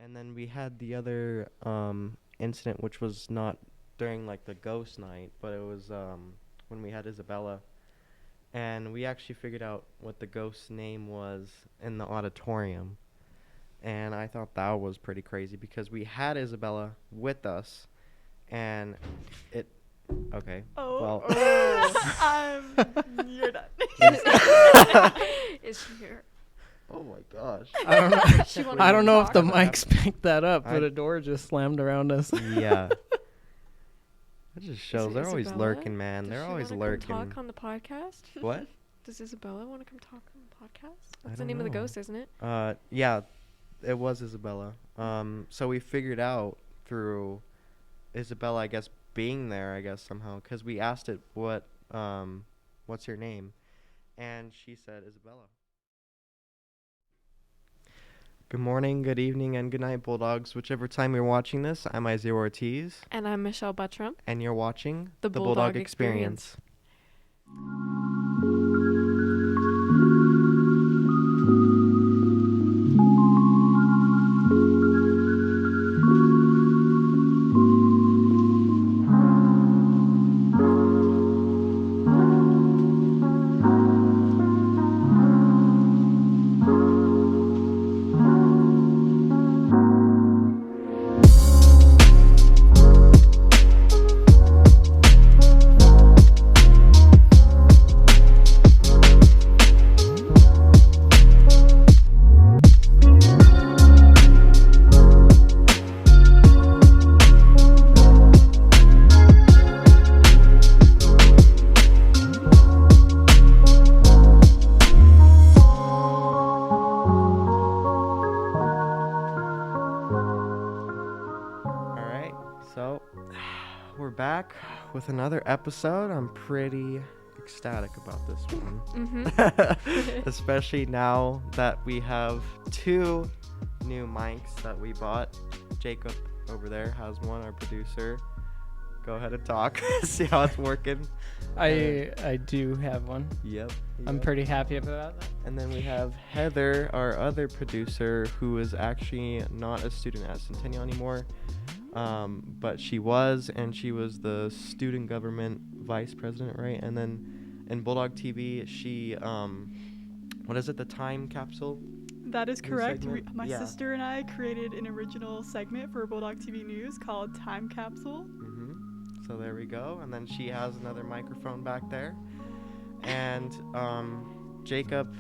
And then we had the other incident, which was not during like the ghost night, but it was when we had Isabella, and we actually figured out what the ghost's name was in the auditorium. And I thought that was pretty crazy because we had Isabella with us, and it. Okay. Oh, Well. You're done. Is she here? Oh my gosh. I don't know. She wanted I to don't know if talk. the mics picked that up, but I- a door just slammed around us. Yeah. It just shows it they're always Isabella? lurking, man. Does They're she always wanna lurking. Come talk on the podcast? What? Does Isabella want to come talk on the podcast? I That's the don't name of the know. ghost, isn't it? Yeah, it was Isabella. So we figured out through Isabella, I guess, being there, I guess, somehow, because we asked it, what's your name? And she said Isabella. Good morning, good evening, and good night, Bulldogs. Whichever time you're watching this, I'm Isaiah Ortiz, And I'm Michelle Buttram. and you're watching The Bulldog Experience. Alright, so we're back with another episode. I'm pretty ecstatic about this one. Mm-hmm. Especially now that we have two new mics that we bought. Jacob over there has one, our producer. Go ahead and talk. See how it's working. I do have one. Yep. I'm pretty happy about that. And then we have Heather, our other producer, who is actually not a student at Centennial anymore. But she was, and she was the student government vice president, right? And then in Bulldog TV, she, what is it, the time capsule? That is New correct. segment? My Yeah. sister and I created an original segment for Bulldog TV News called Time Capsule. So there we go. And then she has another microphone back there. And Jacob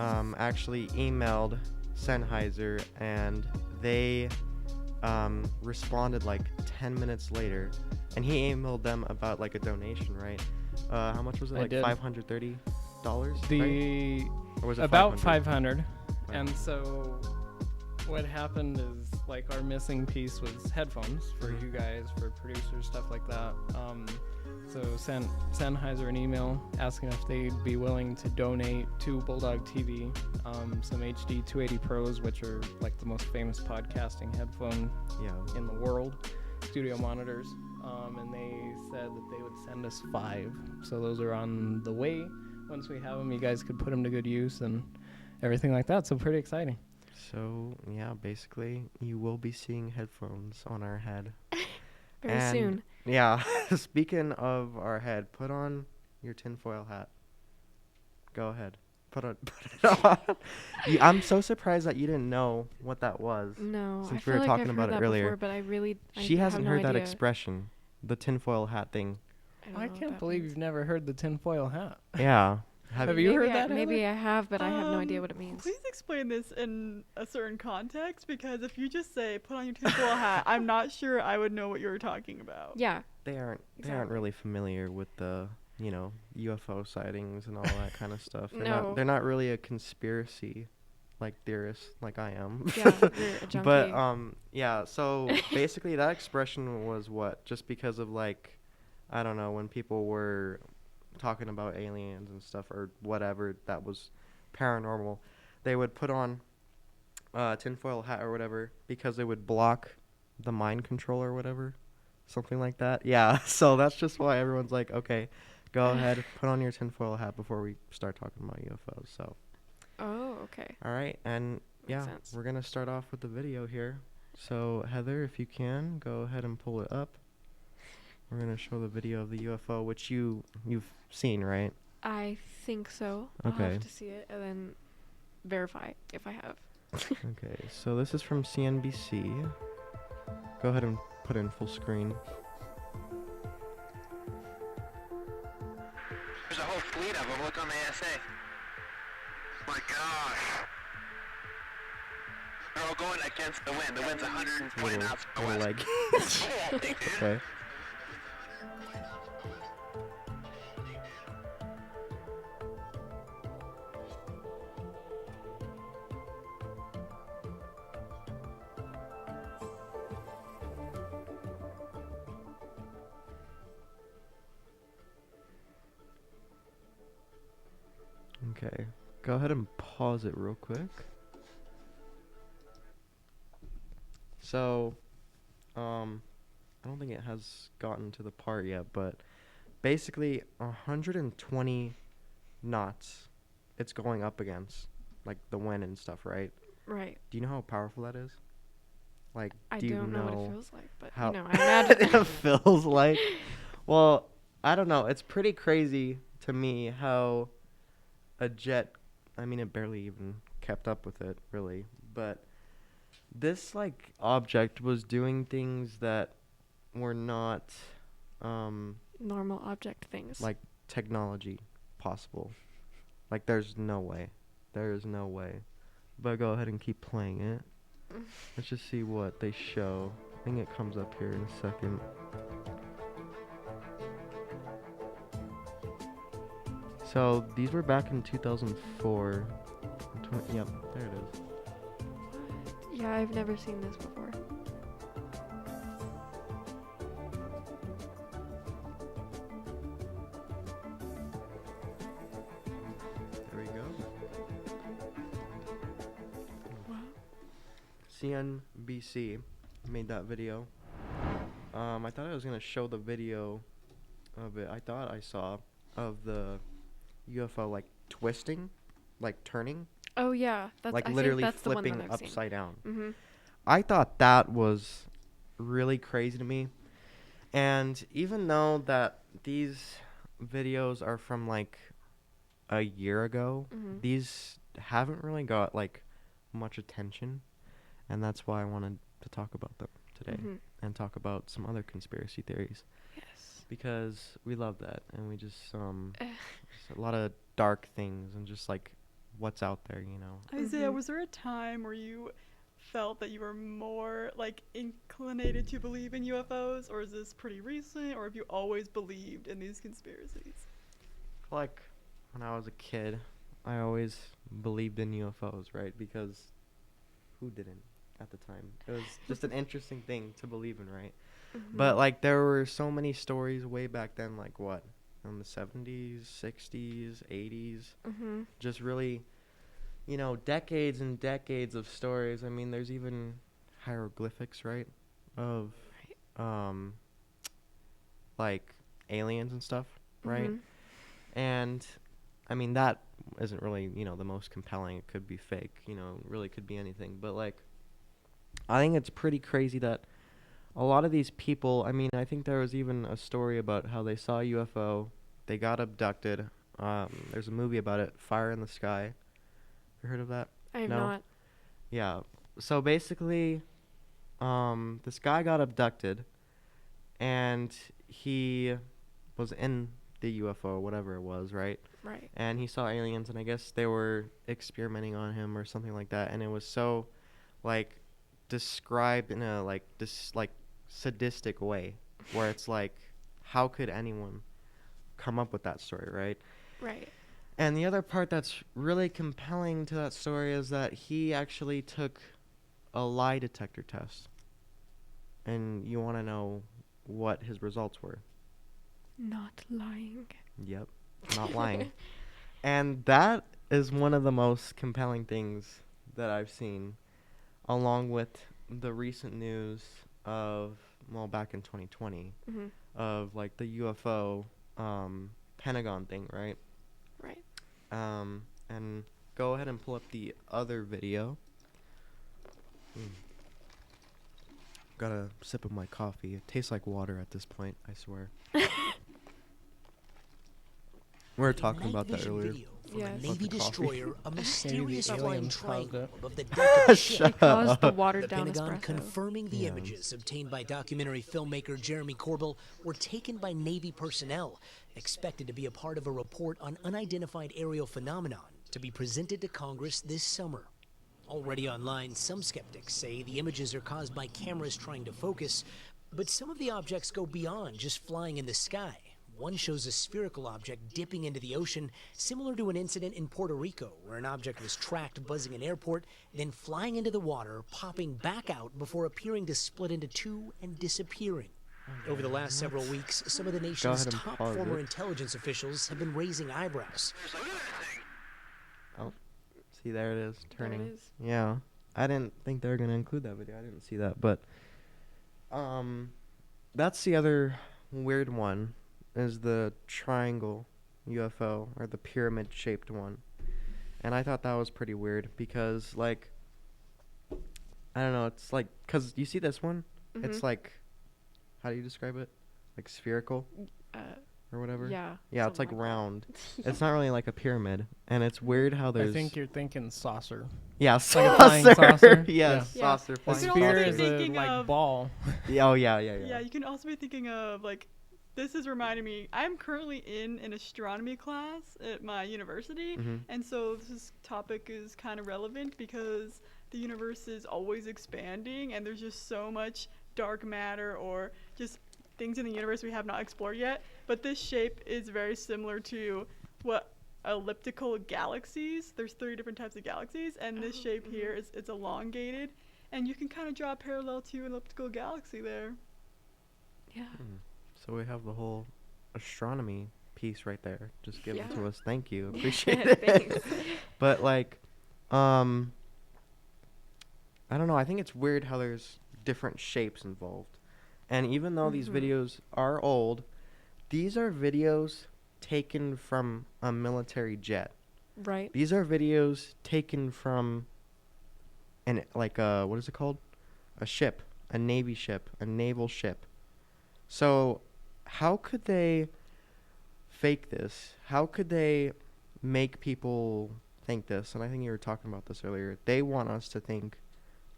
actually emailed Sennheiser, and they responded like 10 minutes later. And he emailed them about like a donation, right? How much was it? I Like did. $530? Right? The Or was it about 500? 500. And so what happened is, like, our missing piece was headphones for you guys, for producers, stuff like that. So sent Sennheiser an email asking if they'd be willing to donate to Bulldog TV some HD 280 Pros, which are like the most famous podcasting headphone Yeah. in the world, studio monitors. And they said that they would send us 5. So those are on the way. Once we have them, you guys could put them to good use and everything like that. So pretty exciting. So, yeah, basically, you will be seeing headphones on our head. Very And- soon. Yeah, speaking of our head, put on your tinfoil hat. Go ahead. Put it on. I'm so surprised that you didn't know what that was. No, I Since we feel were like talking I've about heard it that earlier. before, but I She have hasn't no heard that idea. expression, the tinfoil hat thing. don't I know what can't that believe means. you've never heard the tinfoil hat. Yeah. Have you heard that, Maybe Heather? I have, but I have no idea what it means. Please explain this in a certain context, because if you just say put on your tinfoil hat, I'm not sure I would know what you were talking about. Yeah. They aren't Exactly. really familiar with the, UFO sightings and all that kind of stuff. No. They're not really a conspiracy like theorist like I am. Yeah, you're a junkie. But yeah, so basically that expression was what? Just because of like, I don't know, when people were talking about aliens and stuff or whatever that was paranormal, they would put on a tinfoil hat or whatever because it would block the mind control or whatever. Something like that. Yeah, so that's just why everyone's like, okay, go ahead, put on your tinfoil hat before we start talking about UFOs. So, Oh, okay. all right, and yeah, sense. we're gonna start off with the video here. So Heather, if you can, go ahead and pull it up. We're gonna show the video of the UFO, which you've seen, right? I think so. I'll Okay. have to see it and then verify if I have. Okay, so this is from CNBC. Go ahead and put in full screen. There's a whole fleet of them. Look on the ASA. My gosh. They're all going against the wind. The wind's 120 knots from the Little west. leg. Holy, dude. Okay. Okay, go ahead and pause it real quick. So, I don't think it has gotten to the part yet, but basically 120 knots it's going up against, like the wind and stuff, right? Right. Do you know how powerful that is? Like, I do you don't know what it know feels like, but how I imagine. it feels like? Well, I don't know. It's pretty crazy to me how a jet, I mean, it barely even kept up with it, really. But this, like, object was doing things that were not, Normal object things. like, technology possible. Like, there's no way. There is no way. But go ahead and keep playing it. Let's just see what they show. I think it comes up here in a second. So these were back in 2004. Yep, there it is. Yeah, I've never seen this before. There we go. Wow. CNBC made that video. I thought I was gonna show the video of it. I thought I saw of the UFO like twisting, like turning, Oh yeah, that's like I literally think that's the one flipping that I've seen. upside down. Mhm. I thought that was really crazy to me. And even though that these videos are from like a year ago, Mhm. these haven't really got like much attention. And that's why I wanted to talk about them today Mhm. and talk about some other conspiracy theories Yes. because we love that and we just Eh. just a lot of dark things and just like what's out there, you know. Isaiah, Mhm. was there a time where you felt that you were more like inclinated to believe in UFOs, or is this pretty recent, or have you always believed in these conspiracies? Like when I was a kid, I always believed in UFOs, right? Because who didn't at the time? It was just an interesting thing to believe in, right? But Mhm. like there were so many stories way back then, like what? In the 70s, 60s, 80s, Mhm. just really, you know, decades and decades of stories. I mean, there's even hieroglyphics, right? Of like aliens and stuff, right? Mhm. And I mean, that isn't really, you know, the most compelling. It could be fake, you know, it really could be anything. But like, I think it's pretty crazy that a lot of these people, I mean, I think there was even a story about how they saw a UFO, they got abducted. There's a movie about it, Fire in the Sky. You heard of that? I have No. not. Yeah. So basically, this guy got abducted, and he was in the UFO, whatever it was, right? Right. And he saw aliens, and I guess they were experimenting on him or something like that. And it was so, like, described in a like sadistic way, where it's like, how could anyone come up with that story, right? Right. And the other part that's really compelling to that story is that he actually took a lie detector test. And you want to know what his results were. Not lying. Yep, not lying. And that is one of the most compelling things that I've seen, along with the recent news of, well, back in 2020, Mhm. of like the UFO Pentagon thing, right? Right. And go ahead and pull up the other video. Got a sip of my coffee. It tastes like water at this point, I swear. We were talking Night about that vision earlier. video from Yes. a About the Navy coffee. destroyer, a mysterious Maybe the flying aliens caused triangle it. above the deck of a ship. They caused the The watered down Pentagon espresso. confirming the Yeah. images obtained by documentary filmmaker Jeremy Corbell were taken by Navy personnel, expected to be a part of a report on unidentified aerial phenomenon to be presented to Congress this summer. Already online, some skeptics say the images are caused by cameras trying to focus, but some of the objects go beyond just flying in the sky. One shows a spherical object dipping into the ocean, similar to an incident in Puerto Rico where an object was tracked buzzing an airport, then flying into the water, popping back out before appearing to split into two and disappearing. Over the last several weeks, some of the nation's ahead and top pause former it. intelligence officials have been raising eyebrows. Oh, see, there it is, There it turning. is. Yeah, I didn't think they were gonna include that video. I didn't see that, but that's the other weird one, is the triangle UFO or the pyramid-shaped one, and I thought that was pretty weird because, like, I don't know, it's like, cause you see this one, it's Mhm. like, how do you describe it? Like spherical or whatever. Yeah. Yeah, it's like something that. round. It's not really like a pyramid, and it's weird how there's. I think you're thinking saucer. Yeah, like a flying saucer. Yes, Yeah. saucer. The Flying also sphere be is saucer. a thinking like of- ball. Yeah, oh yeah. Yeah, you can also be thinking of like, this is reminding me. I'm currently in an astronomy class at my university, Mhm. and so this topic is kind of relevant because the universe is always expanding, and there's just so much dark matter or just things in the universe we have not explored yet. But this shape is very similar to what elliptical galaxies. There's 3 different types of galaxies, and this shape here is it's elongated, and you can kind of draw a parallel to an elliptical galaxy there. Yeah. So we have the whole astronomy piece right there. Just give it Yeah. to us. Thank you. Appreciate it. Thanks. But like, I don't know. I think it's weird how there's different shapes involved, and even though these Mhm. videos are old, these are videos taken from a military jet. Right. These are videos taken from an what is it called? A ship, a navy ship, a naval ship. So, how could they fake this? How could they make people think this? And I think you were talking about this earlier. They want us to think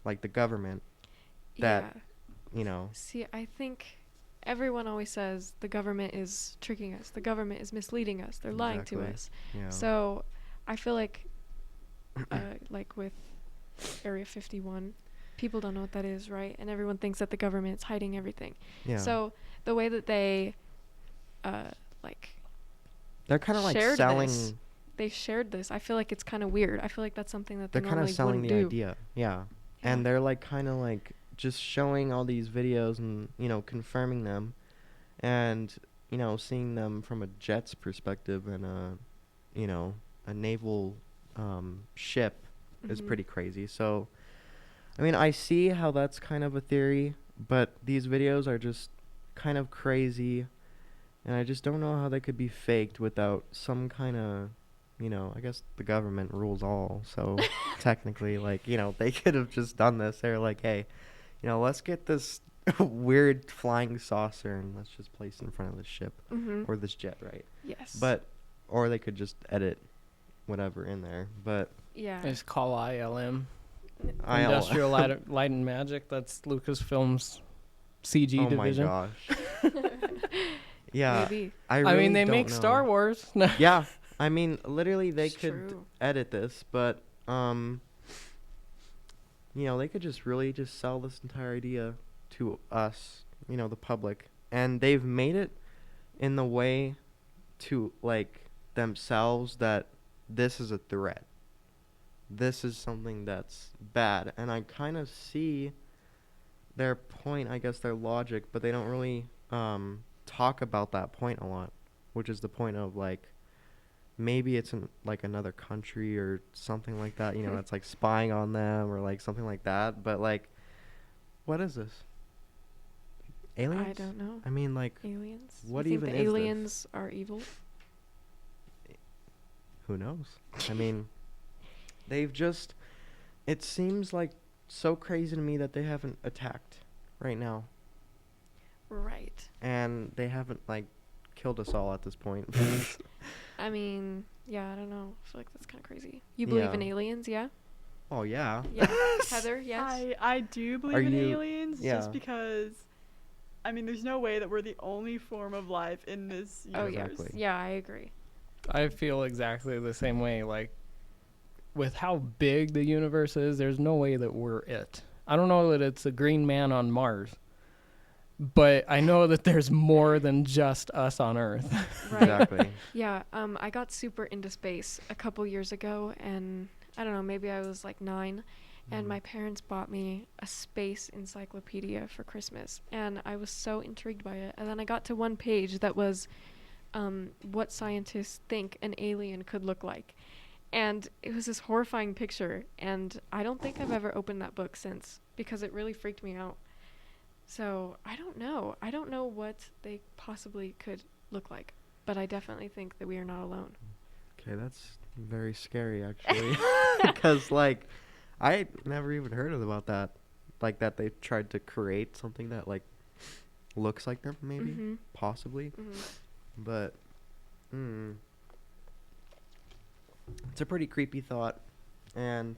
like the government, that- Yeah. you know. See, I think everyone always says the government is tricking us. The government is misleading us. They're lying to Exactly. us. Yeah. So, I feel like with Area 51, people don't know what that is, right? And everyone thinks that the government's hiding everything. yeah. So, the way that they they're kind of like shared selling. this, they shared this. I feel like it's kind of weird. I feel like that's something that they They're kind of normally selling wouldn't the do. idea. Yeah. Yeah. And they're like kind of like just showing all these videos and, confirming them, and, seeing them from a jet's perspective and a naval ship is Mhm. pretty crazy. So, I mean, I see how that's kind of a theory, but these videos are just kind of crazy, and I just don't know how they could be faked without some kind of, I guess the government rules all, so technically, they could have just done this. They're like, hey, let's get this weird flying saucer and let's just place it in front of this ship Mhm. or this jet, right? Yes. Or they could just edit whatever in there, but yeah. They just call ILM. IL Industrial Light and Magic. That's Lucasfilm's CG oh division. my gosh. Yeah, Maybe. I I mean, really they don't make know. Star Wars. No. Yeah, I mean, literally, they It's could true. edit this, but they could just really just sell this entire idea to us, the public, and they've made it in the way to themselves that this is a threat. This is something that's bad, and I kind of see their point, I guess their logic, but they don't really talk about that point a lot, which is the point of maybe it's in another country or something like that, that's spying on them or something like that, but what is this? Aliens? I don't know. I mean, Aliens? what You think even the is this? aliens are evil? who knows? I mean, they've just, it seems like so crazy to me that they haven't attacked right now, Right. and they haven't like killed us all at this point. I mean, yeah, I don't know. I feel like that's kind of crazy. You believe in Yeah. aliens, yeah? Oh yeah. Yeah. Heather, yes? I do believe Are in you- aliens yeah. just because, I mean, there's no way that we're the only form of life in this Oh, universe. yeah. Exactly. Yeah, I agree. I feel exactly the same way. Like, with how big the universe is, there's no way that we're it. I don't know that it's a green man on Mars, but I know that there's more than just us on Earth. Right. Exactly. Yeah, I got super into space a couple years ago, and I don't know, maybe I was like 9, and my parents bought me a space encyclopedia for Christmas, and I was so intrigued by it. And then I got to one page that was what scientists think an alien could look like. And it was this horrifying picture, and I don't think I've ever opened that book since because it really freaked me out. So I don't know. I don't know what they possibly could look like, but I definitely think that we are not alone. Okay, that's very scary actually, because like I never even heard about that, like that they tried to create something that like looks like them, maybe, Mhm. possibly, Mhm. but it's a pretty creepy thought, and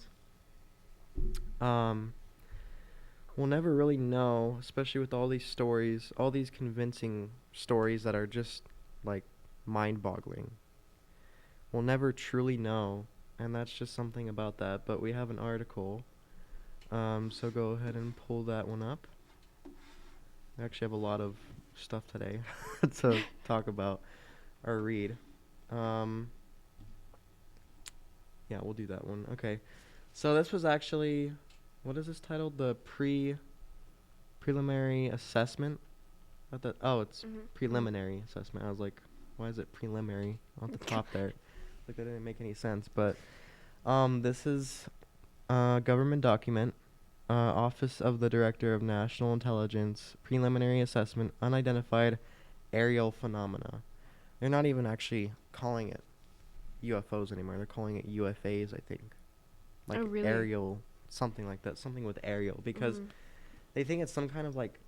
we'll never really know, especially with all these stories, all these convincing stories that are just like mind-boggling. We'll never truly know, and that's just something about that. But we have an article, so go ahead and pull that one up. We actually have a lot of stuff today to talk about or read. Yeah, we'll do that one. Okay, so this was actually, what is this titled? The preliminary assessment. It's Mhm. preliminary assessment. I was like, why is it preliminary on the top there? Like that didn't make any sense. But this is a government document, Office of the Director of National Intelligence, preliminary assessment, unidentified aerial phenomena. They're not even actually calling it UFOs anymore. They're calling it UFAs, I think. Like Oh, really? aerial, something like that, something with aerial, because Mhm. they think it's some kind of like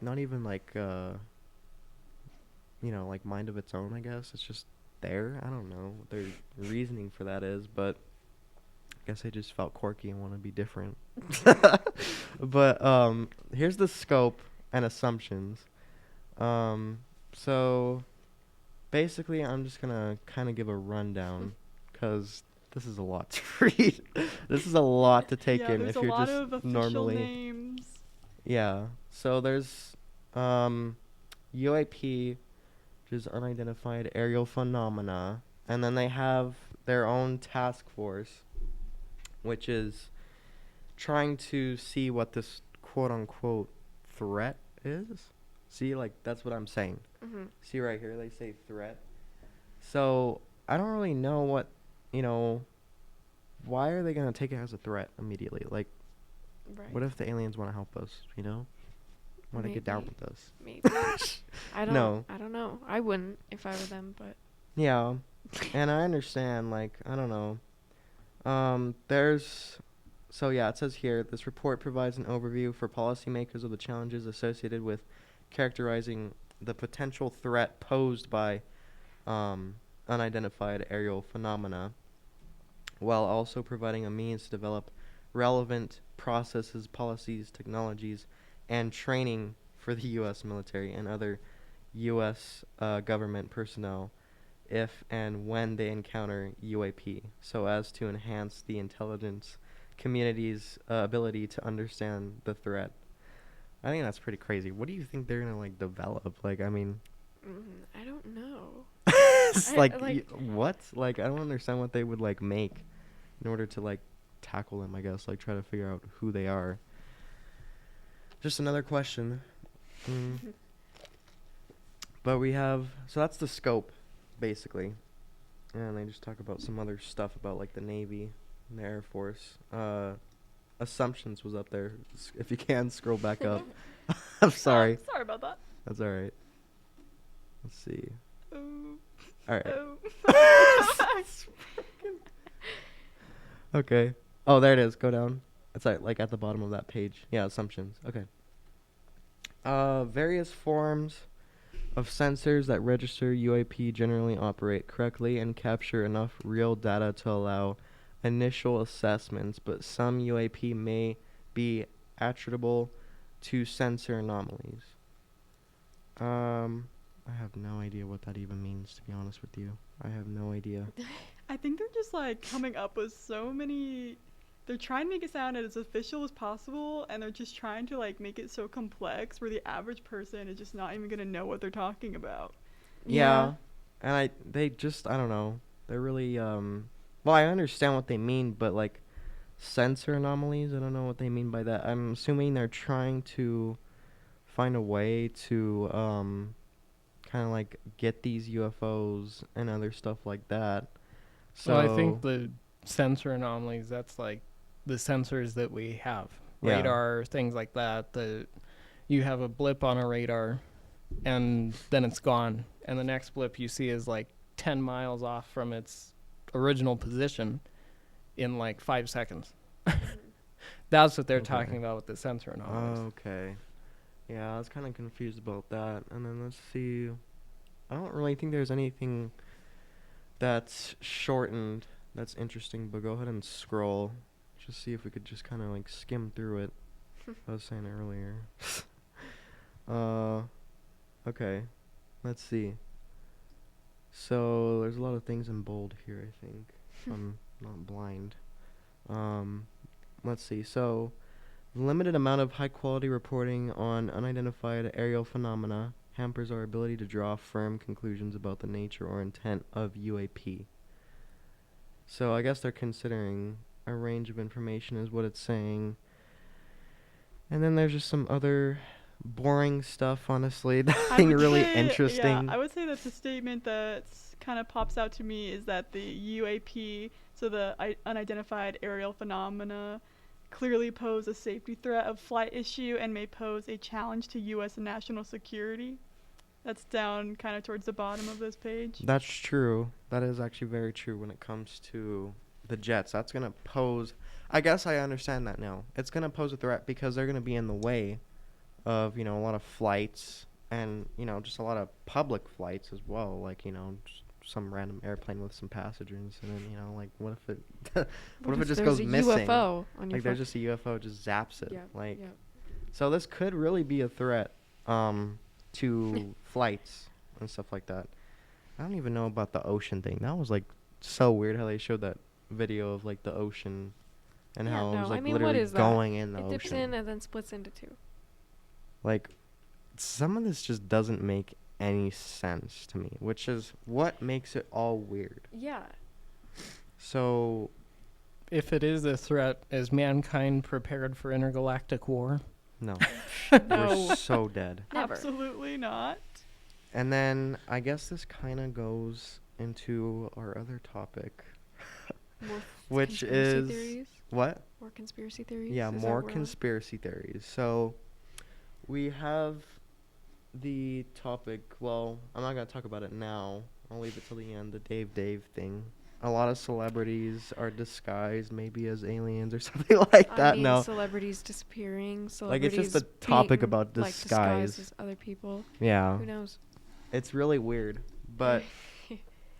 not even like like mind of its own, I guess. It's just there. I don't know what their reasoning for that is, but I guess they just felt quirky and want to be different. But here's the scope and assumptions. So basically I'm just gonna kind of give a rundown, because this is a lot to read. This is a lot to take Yeah, in there's if a you're lot just of official normally names. yeah. So there's UAP, which is unidentified aerial phenomena, and then they have their own task force, which is trying to see what this quote unquote threat is. See, like that's what I'm saying. Mhm. See right here, they say threat. So I don't really know what, why are they gonna take it as a threat immediately? Like, Right. what if the aliens want to help us? Want to get down Maybe. with us? Maybe. I don't No. I don't know. I wouldn't if I were them, but Yeah, and I understand. Like, I don't know. It says here, this report provides an overview for policymakers of the challenges associated with characterizing the potential threat posed by unidentified aerial phenomena, while also providing a means to develop relevant processes, policies, technologies, and training for the U.S. military and other U.S. Government personnel if and when they encounter UAP, so as to enhance the intelligence community's ability to understand the threat. I think that's pretty crazy. What do you think they're gonna like develop? Like, I mean, I don't know. it's I- what? Like, I don't understand what they would like make in order to like tackle them. I guess like try to figure out who they are. Just another question. But we have, so that's the scope, basically. And they just talk about some other stuff about like the Navy and the Air Force. Assumptions was up there. If you can scroll back up. I'm sorry. Sorry about that. That's all right. Let's see. Oh. All right. Oh. Okay. Oh, there it is. Go down. It's like at the bottom of that page. Yeah, assumptions. Okay. Various forms of sensors that register UAP generally operate correctly and capture enough real data to allow initial assessments, but some UAP may be attributable to sensor anomalies. I have no idea what that even means, to be honest with you. I have no idea. I think they're just like coming up with so many. They're trying to make it sound as official as possible, and they're just trying to like make it so complex where the average person is just not even gonna know what they're talking about. Yeah. And I don't know. They're really, well, I understand what they mean, but like sensor anomalies, I don't know what they mean by that. I'm assuming they're trying to find a way to, kind of like get these UFOs and other stuff like that. So I think the sensor anomalies, that's like the sensors that we have. Yeah. Radar, things like that. You have a blip on a radar and then it's gone. And the next blip you see is like 10 miles off from its original position in like 5 seconds. That's what they're talking about with the sensor anomalies. Okay. Yeah, I was kind of confused about that. And then let's see. I don't really think there's anything that's shortened that's interesting, but go ahead and scroll. Just see if we could just kind of like skim through it. I was saying earlier. Okay. Let's see. So there's a lot of things in bold here, I think. If I'm not blind. Let's see. So limited amount of high quality reporting on unidentified aerial phenomena hampers our ability to draw firm conclusions about the nature or intent of UAP. So I guess they're considering a range of information is what it's saying. And then there's just some other boring stuff, honestly. Nothing really interesting. Yeah, I would say that the statement that kind of pops out to me is that the UAP, so the unidentified aerial phenomena, clearly pose a safety threat of flight issue and may pose a challenge to U.S. national security. That's down kind of towards the bottom of this page. That's true. That is actually very true when it comes to the jets. That's going to pose... I guess I understand that now. It's going to pose a threat because they're going to be in the way of, a lot of flights and, just a lot of public flights as well. Like, just some random airplane with some passengers. And then, like, what if it... what if it just goes missing? UFO on your Like, there's just a UFO, just zaps it. Yeah. So this could really be a threat to flights and stuff like that. I don't even know about the ocean thing. That was, like, so weird how they showed that video of, like, the ocean and how it was, like, literally going in the ocean. It dips in and then splits into two. Like, some of this just doesn't make any sense to me, which is what makes it all weird. Yeah. So, If it is a threat, is mankind prepared for intergalactic war? no. No. We're so dead. Never. Absolutely not. And then I guess this kind of goes into our other topic, More which conspiracy is theories? what? More conspiracy theories? Yeah, Is that more what we're on? conspiracy theories. So we have the topic. Well, I'm not gonna talk about it now. I'll leave it till the end. The Dave thing. A lot of celebrities are disguised maybe as aliens or something like that. I mean, No, celebrities disappearing. like Celebrities it's just a topic being, about like, disguise. disguised as other people. Yeah, Who knows? it's really weird. But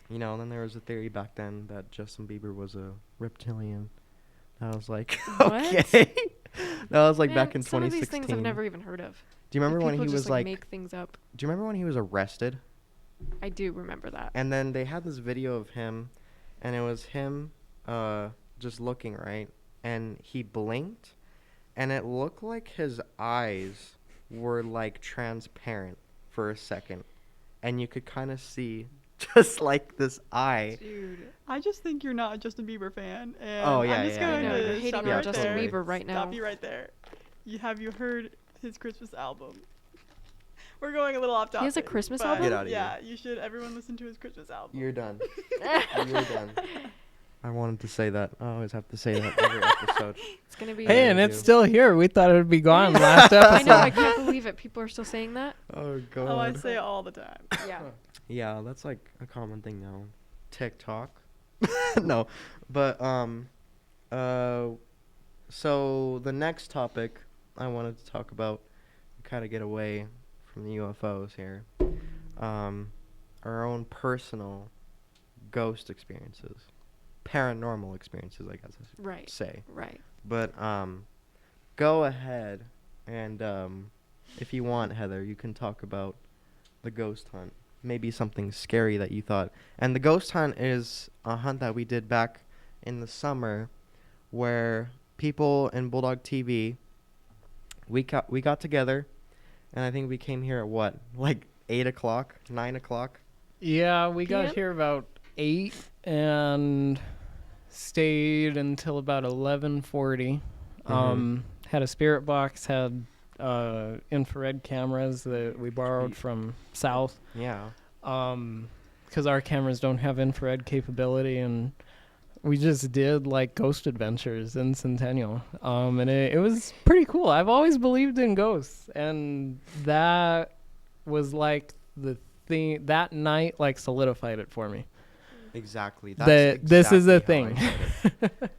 then there was a theory back then that Justin Bieber was a reptilian. I was like, What? okay. That was like Man, back in some of 2016. these things I've never even heard of. Do you remember when People he just, was like? make things up. Do you remember when he was arrested? I do remember that. And then they had this video of him, and it was him, just looking right, and he blinked, and it looked like his eyes were like transparent for a second, and you could kind of see just like this eye. Dude. I just think you're not a Justin Bieber fan. And Oh, yeah, I'm just yeah, going yeah. No, to you're hating stop on you right Justin there. Bieber right now. Stop you right there. Have you heard his Christmas album? We're going a little off topic. He has a Christmas but album? Get outta here. Yeah, you should. Everyone listen to his Christmas album. You're done. You're done. I wanted to say that. I always have to say that every episode. It's gonna be. Hey, Yeah, and you it's do. still here. We thought it would be gone last episode. I know. I can't believe it. People are still saying that. Oh god. Oh, I say it all the time. Yeah. Yeah, that's like a common thing now. TikTok. No, but So the next topic I wanted to talk about, kind of get away from the UFOs here, our own personal ghost experiences, paranormal experiences, I guess I should Right. say. Right. But go ahead and if you want, Heather, you can talk about the ghost hunt. Maybe something scary that you thought. And the ghost hunt is a hunt that we did back in the summer, where people in Bulldog TV, we got together, and I think we came here at what, like 8 o'clock, 9 o'clock. Yeah, we got PM? here about 8 and stayed until about 11:40. Had a spirit box, had infrared cameras that we borrowed from South, Yeah. because our cameras don't have infrared capability, and we just did like ghost adventures in Centennial, and it was pretty cool. I've always believed in ghosts, and that was like the thing that night, like solidified it for me. Exactly. This is a exactly thing. how I said it.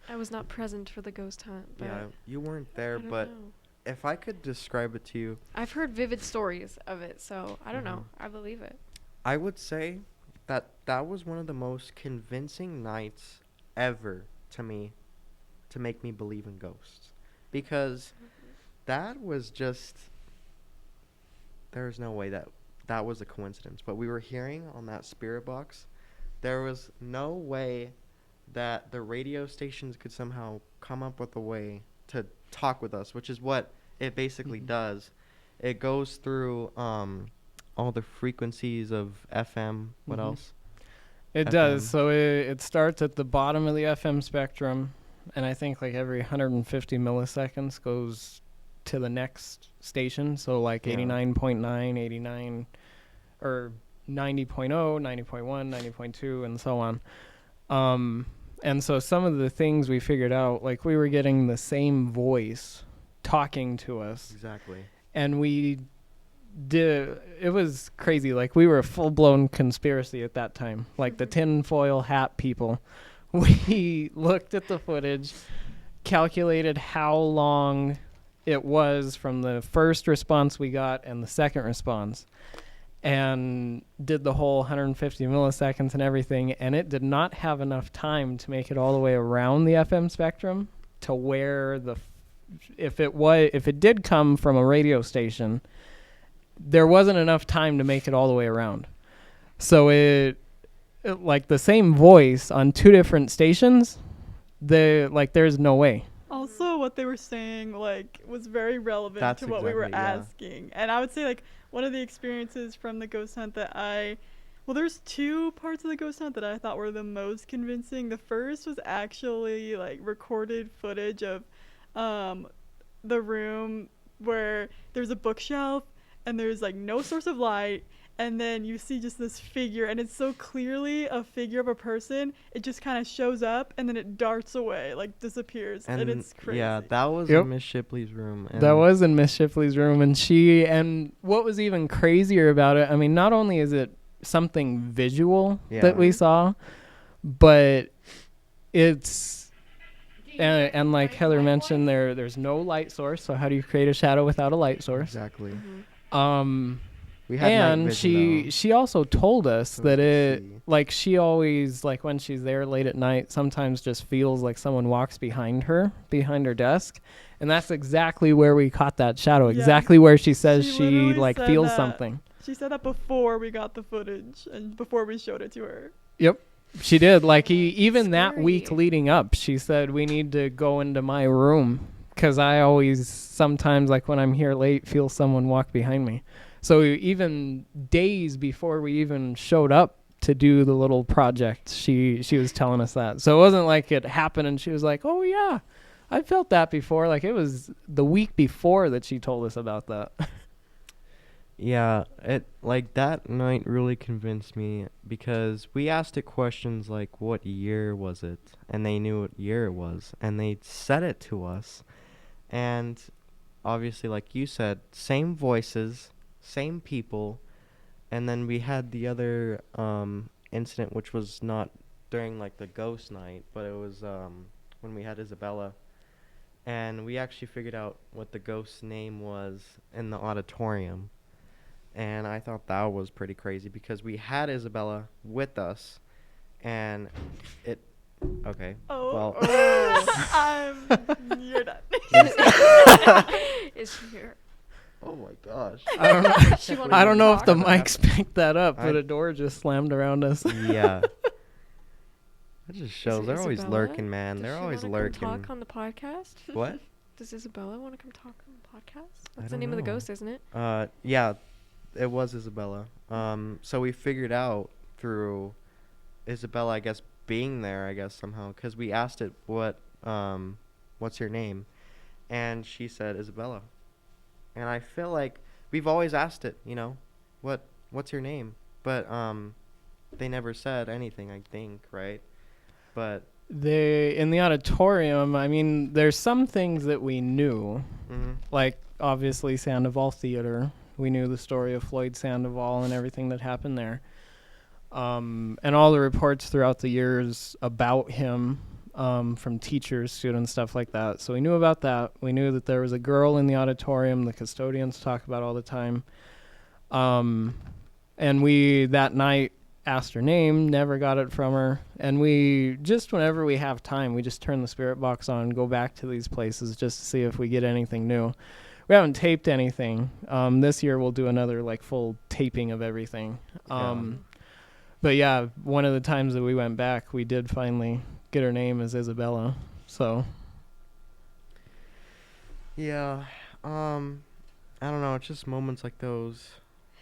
I was not present for the ghost hunt, but Yeah, you weren't I there, don't but know. if I could describe it to you, I've heard vivid stories of it, so I don't know. Mhm. I believe it. I would say that that was one of the most convincing nights ever to me, to make me believe in ghosts, because that was just, there's no way that that was a coincidence. But we were hearing on that spirit box, there was no way that the radio stations could somehow come up with a way to talk with us, which is what it basically does. It goes through all the frequencies of FM. What Mhm. else? It does. So it starts at the bottom of the FM spectrum, and I think like every 150 milliseconds goes to the next station. So like Yeah. 89.9, 89, or 90.0, 90.1, 90.2, and so on. And so some of the things we figured out, like we were getting the same voice talking to us, Exactly. and we did, it was crazy. Like we were a full-blown conspiracy at that time, like the tinfoil hat people. We looked at the footage, calculated how long it was from the first response we got and the second response, and did the whole 150 milliseconds and everything, and it did not have enough time to make it all the way around the FM spectrum to where if it did come from a radio station, there wasn't enough time to make it all the way around. So it like the same voice on two different stations, there's no way. Also, what they were saying like was very relevant That's to what we were exactly, yeah. asking, and I would say like one of the experiences from the ghost hunt there's two parts of the ghost hunt that I thought were the most convincing. The first was actually like recorded footage of the room where there's a bookshelf and there's like no source of light, and then you see just this figure, and it's so clearly a figure of a person. It just kind of shows up and then it darts away, like disappears, and it's crazy. Yeah, that was Yep. in Miss Shipley's room. And That was in Miss Shipley's room, and what was even crazier about it, I mean, not only is it something visual Yeah. that we saw, but it's and like Heather mentioned, there's no light source. So how do you create a shadow without a light source? Exactly. Mm-hmm. We had night And vision, she also told us So that we could it see. like she always, like when she's there late at night, sometimes just feels like someone walks behind her desk, and that's exactly where we caught that shadow. Yeah. Exactly where she says She she literally like said feels that. something. She said that before we got the footage and before we showed it to her. Yep. She did. Like even that week Scary. leading up, she said we need to go into my room because I always sometimes like when I'm here late feel someone walk behind me. So even days before we even showed up to do the little project, she was telling us that. So it wasn't like it happened and she was like, "Oh yeah, I felt that before." Like it was the week before that she told us about that. Yeah, it like that night really convinced me, because we asked it questions like what year was it, and they knew what year it was, and they said it to us. And obviously, like you said, same voices, same people. And then we had the other incident, which was not during like the ghost night, but it was when we had Isabella. And we actually figured out what the ghost's name was in the auditorium. And I thought that was pretty crazy because we had Isabella with us, and it. Okay. Oh, Well. You're done. Is she here? Oh my gosh. I don't know. She wanted I to don't know if the talk. mics picked that up, but I- a door just slammed around us. Yeah. That just shows it they're always Isabella? lurking, man. Does They're she always wanna lurking. Come talk on the podcast? What? Does Isabella want to come talk on the podcast? I That's the don't name of the know. ghost, isn't it? Yeah, it was Isabella. So we figured out through Isabella, I guess, being there, I guess, somehow, because we asked it, what's your name? And she said Isabella. And I feel like we've always asked it, what's your name? But they never said anything, I think, right? But In the auditorium, I mean, there's some things that we knew, like obviously Sandoval Theater. We knew the story of Floyd Sandoval and everything that happened there. And all the reports throughout the years about him, from teachers, students, stuff like that. So we knew about that. We knew that there was a girl in the auditorium the custodians talk about all the time. And we, that night, asked her name, never got it from her. And we just, whenever we have time, we just turn the spirit box on, go back to these places just to see if we get anything new. We haven't taped anything. This year we'll do another full taping of everything. But yeah, one of the times that we went back, we did finally get her name as Isabella. So yeah, I don't know. It's just moments like those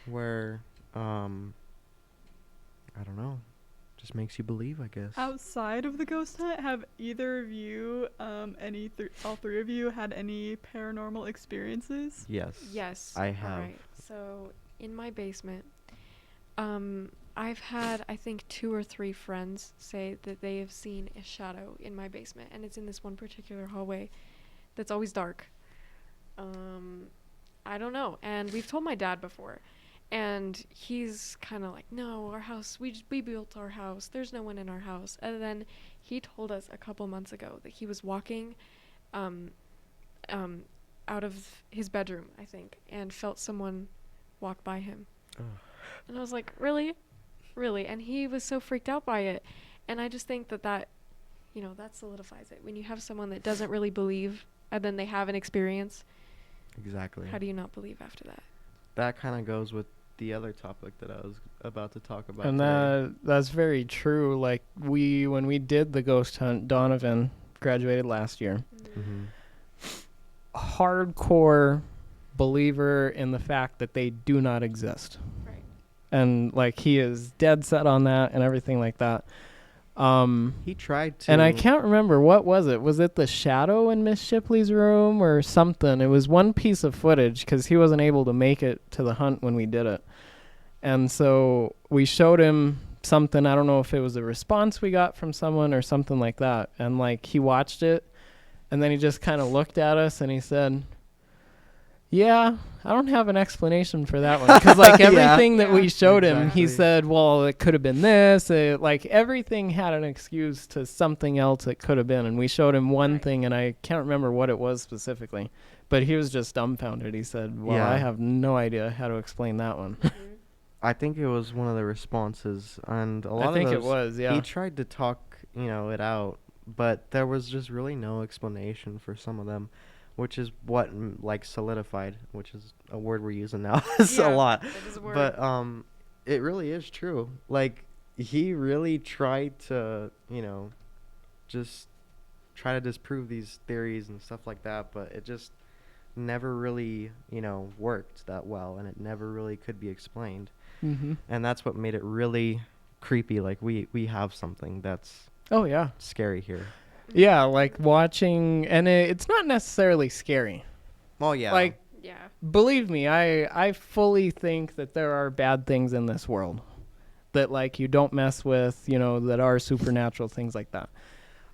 where, I don't know, just makes you believe, I guess. Outside of the ghost hunt, have either of you, all three of you, had any paranormal experiences? Yes. Yes. I have. Alright, so in my basement, I've had, I think, 2 or 3 friends say that they have seen a shadow in my basement, and it's in this one particular hallway that's always dark. I don't know, and we've told my dad before, and he's kind of like, no, our house, we built our house, there's no one in our house. And then he told us a couple months ago that he was walking out of his bedroom, I think, and felt someone walk by him. Ugh. And I was like, really? And he was so freaked out by it. And I just think that that solidifies it. When you have someone that doesn't really believe and then they have an experience, Exactly. how do you not believe after that? That kind of goes with the other topic that I was about to talk about. and today. that's very true. Like when we did the ghost hunt, Donovan graduated last year. Mhm. Hardcore believer in the fact that they do not exist. Right. And he is dead set on that and everything like that. He tried to. And I can't remember, what was it? Was it the shadow in Miss Shipley's room or something? It was one piece of footage because he wasn't able to make it to the hunt when we did it. And so we showed him something. I don't know if it was a response we got from someone or something like that. And he watched it and then he just kind of looked at us and he said, yeah, I don't have an explanation for that one. Because everything that we showed him, he Exactly. said, well, it could have been this. Everything had an excuse to something else it could have been. And we showed him one Right. thing, and I can't remember what it was specifically. But he was just dumbfounded. He said, well, Yeah. I have no idea how to explain that one. I think it was one of the responses, and a lot I think of it those, was, yeah. He tried to talk, it out, but there was just really no explanation for some of them, which is what solidified, which is a word we're using now. It's a lot, That is a word. but it really is true. He really tried to, just try to disprove these theories and stuff like that, but it just never really, worked that well, and it never really could be explained. Mm-hmm. And that's what made it really creepy. We have something that's Oh, yeah. scary here. Yeah, watching, and it's not necessarily scary. Well, yeah. Yeah. Believe me, I fully think that there are bad things in this world that you don't mess with, that are supernatural, things like that.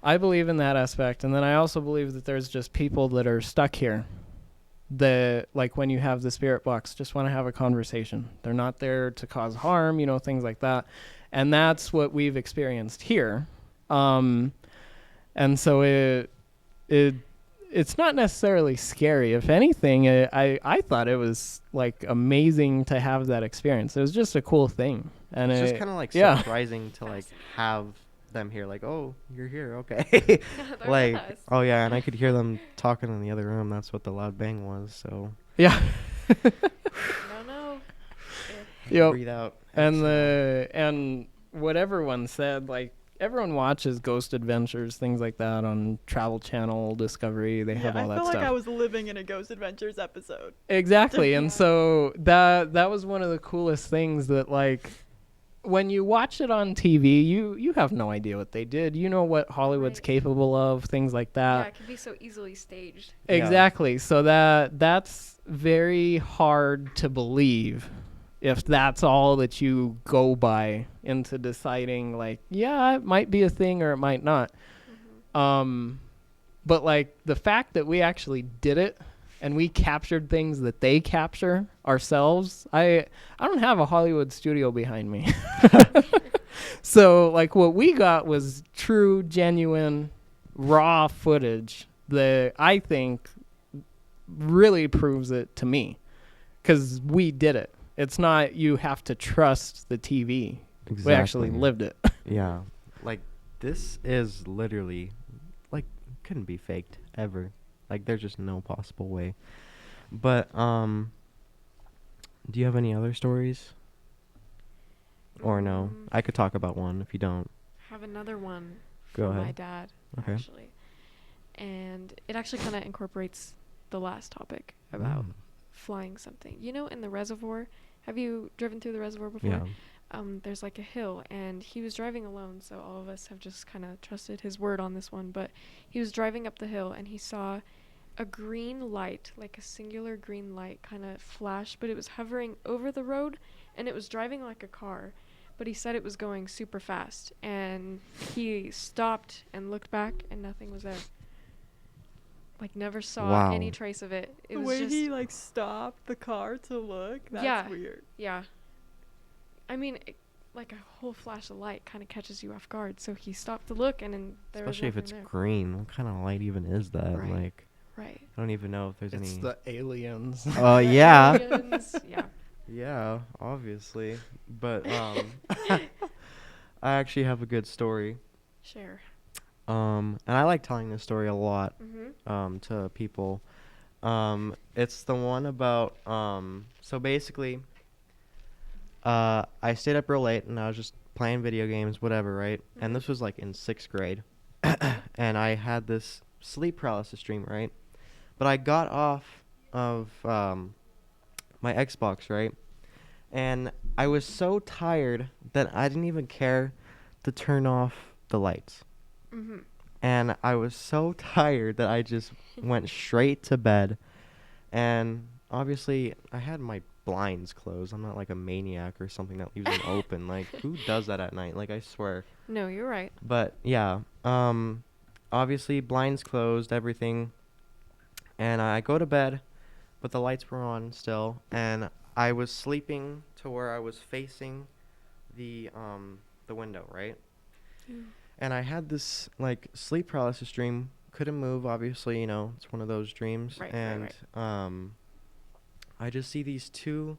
I believe in that aspect. And then I also believe that there's just people that are stuck here that, when you have the spirit box, just want to have a conversation. They're not there to cause harm, things like that. And that's what we've experienced here. And so it's not necessarily scary. If anything, I thought it was like amazing to have that experience. It was just a cool thing. And It's just kind of like yeah. surprising to like have them here. Like, oh, you're here, okay. They're Like, with us. oh yeah, and I could hear them talking in the other room. That's what the loud bang was. So Yeah. No. Yep. breathe out. And exhale. and what everyone said, like everyone watches Ghost Adventures, things like that on Travel Channel, Discovery. They have all I that feel stuff. like I was living in a Ghost Adventures episode. Exactly. And Yeah. so that was one of the coolest things that, like, when you watch it on TV, you have no idea what they did. You know what Hollywood's Right. capable of, things like Yeah, that. it can be so easily staged. Yeah. Exactly. So that's very hard to believe if that's all that you go by into deciding, like, yeah, it might be a thing or it might not. But like the fact that we actually did it and we captured things that they capture ourselves, I don't have a Hollywood studio behind me. So like what we got was true, genuine, raw footage that I think really proves it to me, because we did it. It's not you have to trust the TV. We actually lived it. Yeah, like this is literally like couldn't be faked ever. Like there's just no possible way. But do you have any other stories? Or no? I could talk about one if you don't. Have another one Go from my ahead. dad, Okay. actually. And it actually kind of incorporates the last topic about flying something. You know, in the reservoir, have you driven through the reservoir before? Yeah. There's like a hill, and he was driving alone, so all of us have just kind of trusted his word on this one. But he was driving up the hill, and he saw a green light, like a singular green light, kind of flash, but it was hovering over the road, and it was driving like a car. But he said it was going super fast, and he stopped and looked back, and nothing was there. Like, never saw any Wow. trace of it. It The was way just, he like stopped the car to look, that's Yeah. weird. yeah. I mean, like a whole flash of light kind of catches you off guard. So he stopped to look, and then there Especially was if it's nothing green. What kind of light even is that? Right. Like there. Right. I don't even know if there's It's any. the aliens. Oh yeah. Aliens, yeah. Yeah, obviously. But I actually have a good story. Share. And I like telling this story a lot Mm-hmm. to people. It's the one about so basically I stayed up real late and I was just playing video games, whatever, right? And this was like in 6th grade. And I had this sleep paralysis dream, right? But I got off of my Xbox, right? And I was so tired that I didn't even care to turn off the lights. Mm-hmm. And I was so tired that I just went straight to bed. And obviously, I had my blinds closed. I'm not like a maniac or something that leaves them open. Like, who does that at night? Like, I swear. No, you're right. But yeah, obviously, blinds closed, everything. And I go to bed, but the lights were on still. And I was sleeping to where I was facing the window, right? And I had this like sleep paralysis dream. Couldn't move, obviously, you know, it's one of those dreams. Right, and right. I just see these two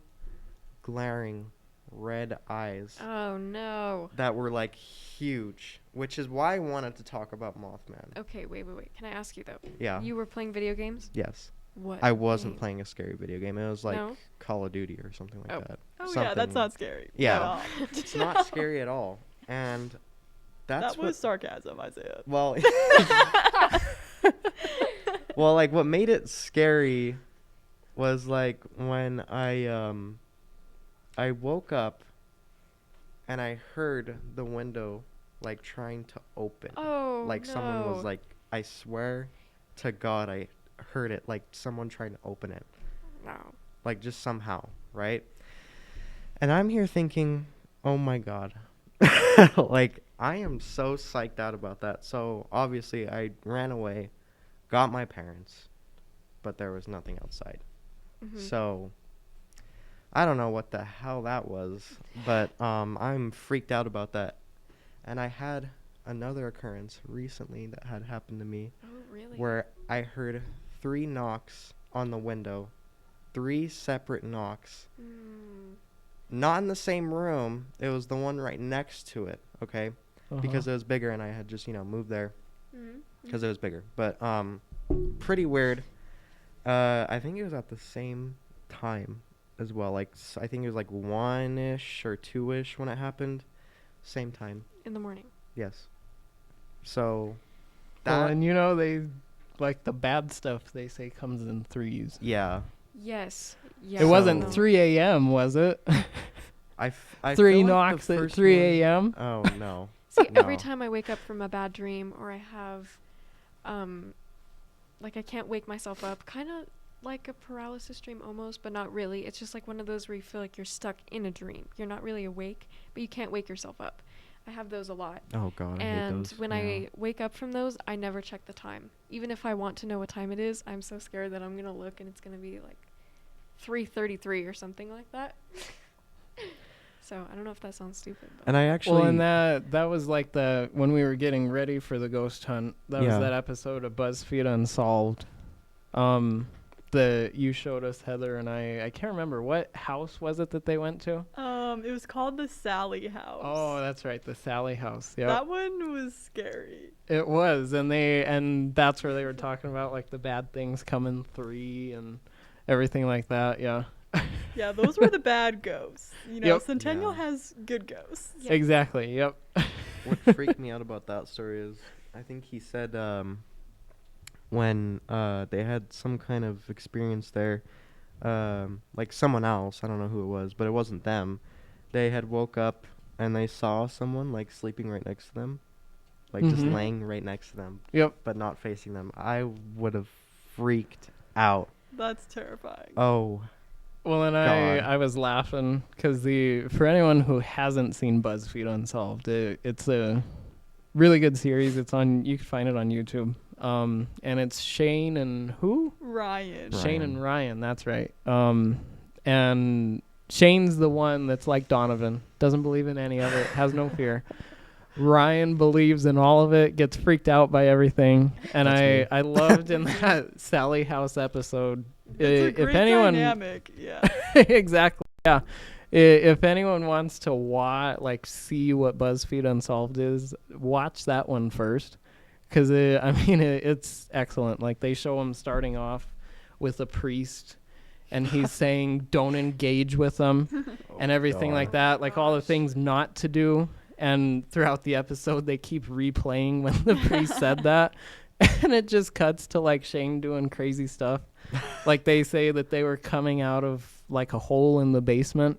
glaring red eyes Oh, no. that were like huge, which is why I wanted to talk about Mothman. Okay, wait. Can I ask you, though? Yeah. You were playing video games? Yes. What? I wasn't game? playing a scary video game. It was like No? Call of Duty or something like Oh. that. Oh yeah, that's Something- not scary. Yeah. At all. It's not scary at all. And that's That was sarcasm, Isaiah. well well, like what made it scary was like when I woke up and I heard the window like trying to open. Oh, Like someone was no. like, I swear to God I heard it, like someone trying to open it. No. Like just somehow, right? And I'm here thinking, oh my God. Like I am so psyched out about that. So obviously I ran away, got my parents, but there was nothing outside. Mm-hmm. So I don't know what the hell that was, but I'm freaked out about that. And I had another occurrence recently that had happened to me Oh, really? where I heard 3 knocks on the window. 3 separate knocks. Mm. Not in the same room. It was the one right next to it, okay? Because it was bigger and I had just, moved there Mm-hmm. because it was bigger. But pretty weird. I think it was at the same time as well. Like I think it was like 1-ish or 2-ish when it happened. Same time. In the morning. Yes. So Well, that and they like the bad stuff they say comes in threes. yeah. Yes. Yeah. It wasn't So- 3 a.m., was it? I 3 feel like the knocks at first 3 one- a.m.? Oh no. See, every No. time I wake up from a bad dream or I have, like I can't wake myself up, kind of like a paralysis dream almost, but not really. It's just like one of those where you feel like you're stuck in a dream. You're not really awake, but you can't wake yourself up. I have those a lot. Oh god, I hate And those. when Yeah. I wake up from those, I never check the time. Even if I want to know what time it is, I'm so scared that I'm going to look and it's going to be like 3:33 or something like that. So I don't know if that sounds stupid. But And I actually Well, and that was like when we were getting ready for the ghost hunt. That was Yeah. that episode of BuzzFeed Unsolved. You showed us, Heather, and I can't remember what house was it that they went to. It was called the Sally House. Oh, that's right, the Sally house. Yeah, That one was scary. it was, and that's where they were talking about like the bad things come in 3 and everything like that. Yeah, Yeah, those were the bad ghosts. Yep. Centennial Yeah. has good ghosts. Yeah. exactly. Yep. what freaked me out about that story is I think he said when they had some kind of experience there, like someone else, I don't know who it was, but it wasn't them. They had woke up and they saw someone like sleeping right next to them, like just Mhm. laying right next to them, Yep. but not facing them. I would have freaked out. That's terrifying. Oh, Well, and God. I was laughing because for anyone who hasn't seen BuzzFeed Unsolved, it's a really good series. You can find it on YouTube. And it's Shane and who? Ryan. Shane and Ryan. That's right. And Shane's the one that's like Donovan, doesn't believe in any of it, has no fear. Ryan believes in all of it, gets freaked out by everything, and That's me. I loved in that Sally House episode. It's a If great anyone dynamic. Yeah. exactly. Yeah. If anyone wants to see what BuzzFeed Unsolved is, watch that one first, because it's excellent. Like they show him starting off with a priest, and he's saying don't engage with them, and everything like that, like all the things not to do. And throughout the episode, they keep replaying when the priest said that, and it just cuts to like Shane doing crazy stuff. Like they say that they were coming out of like a hole in the basement.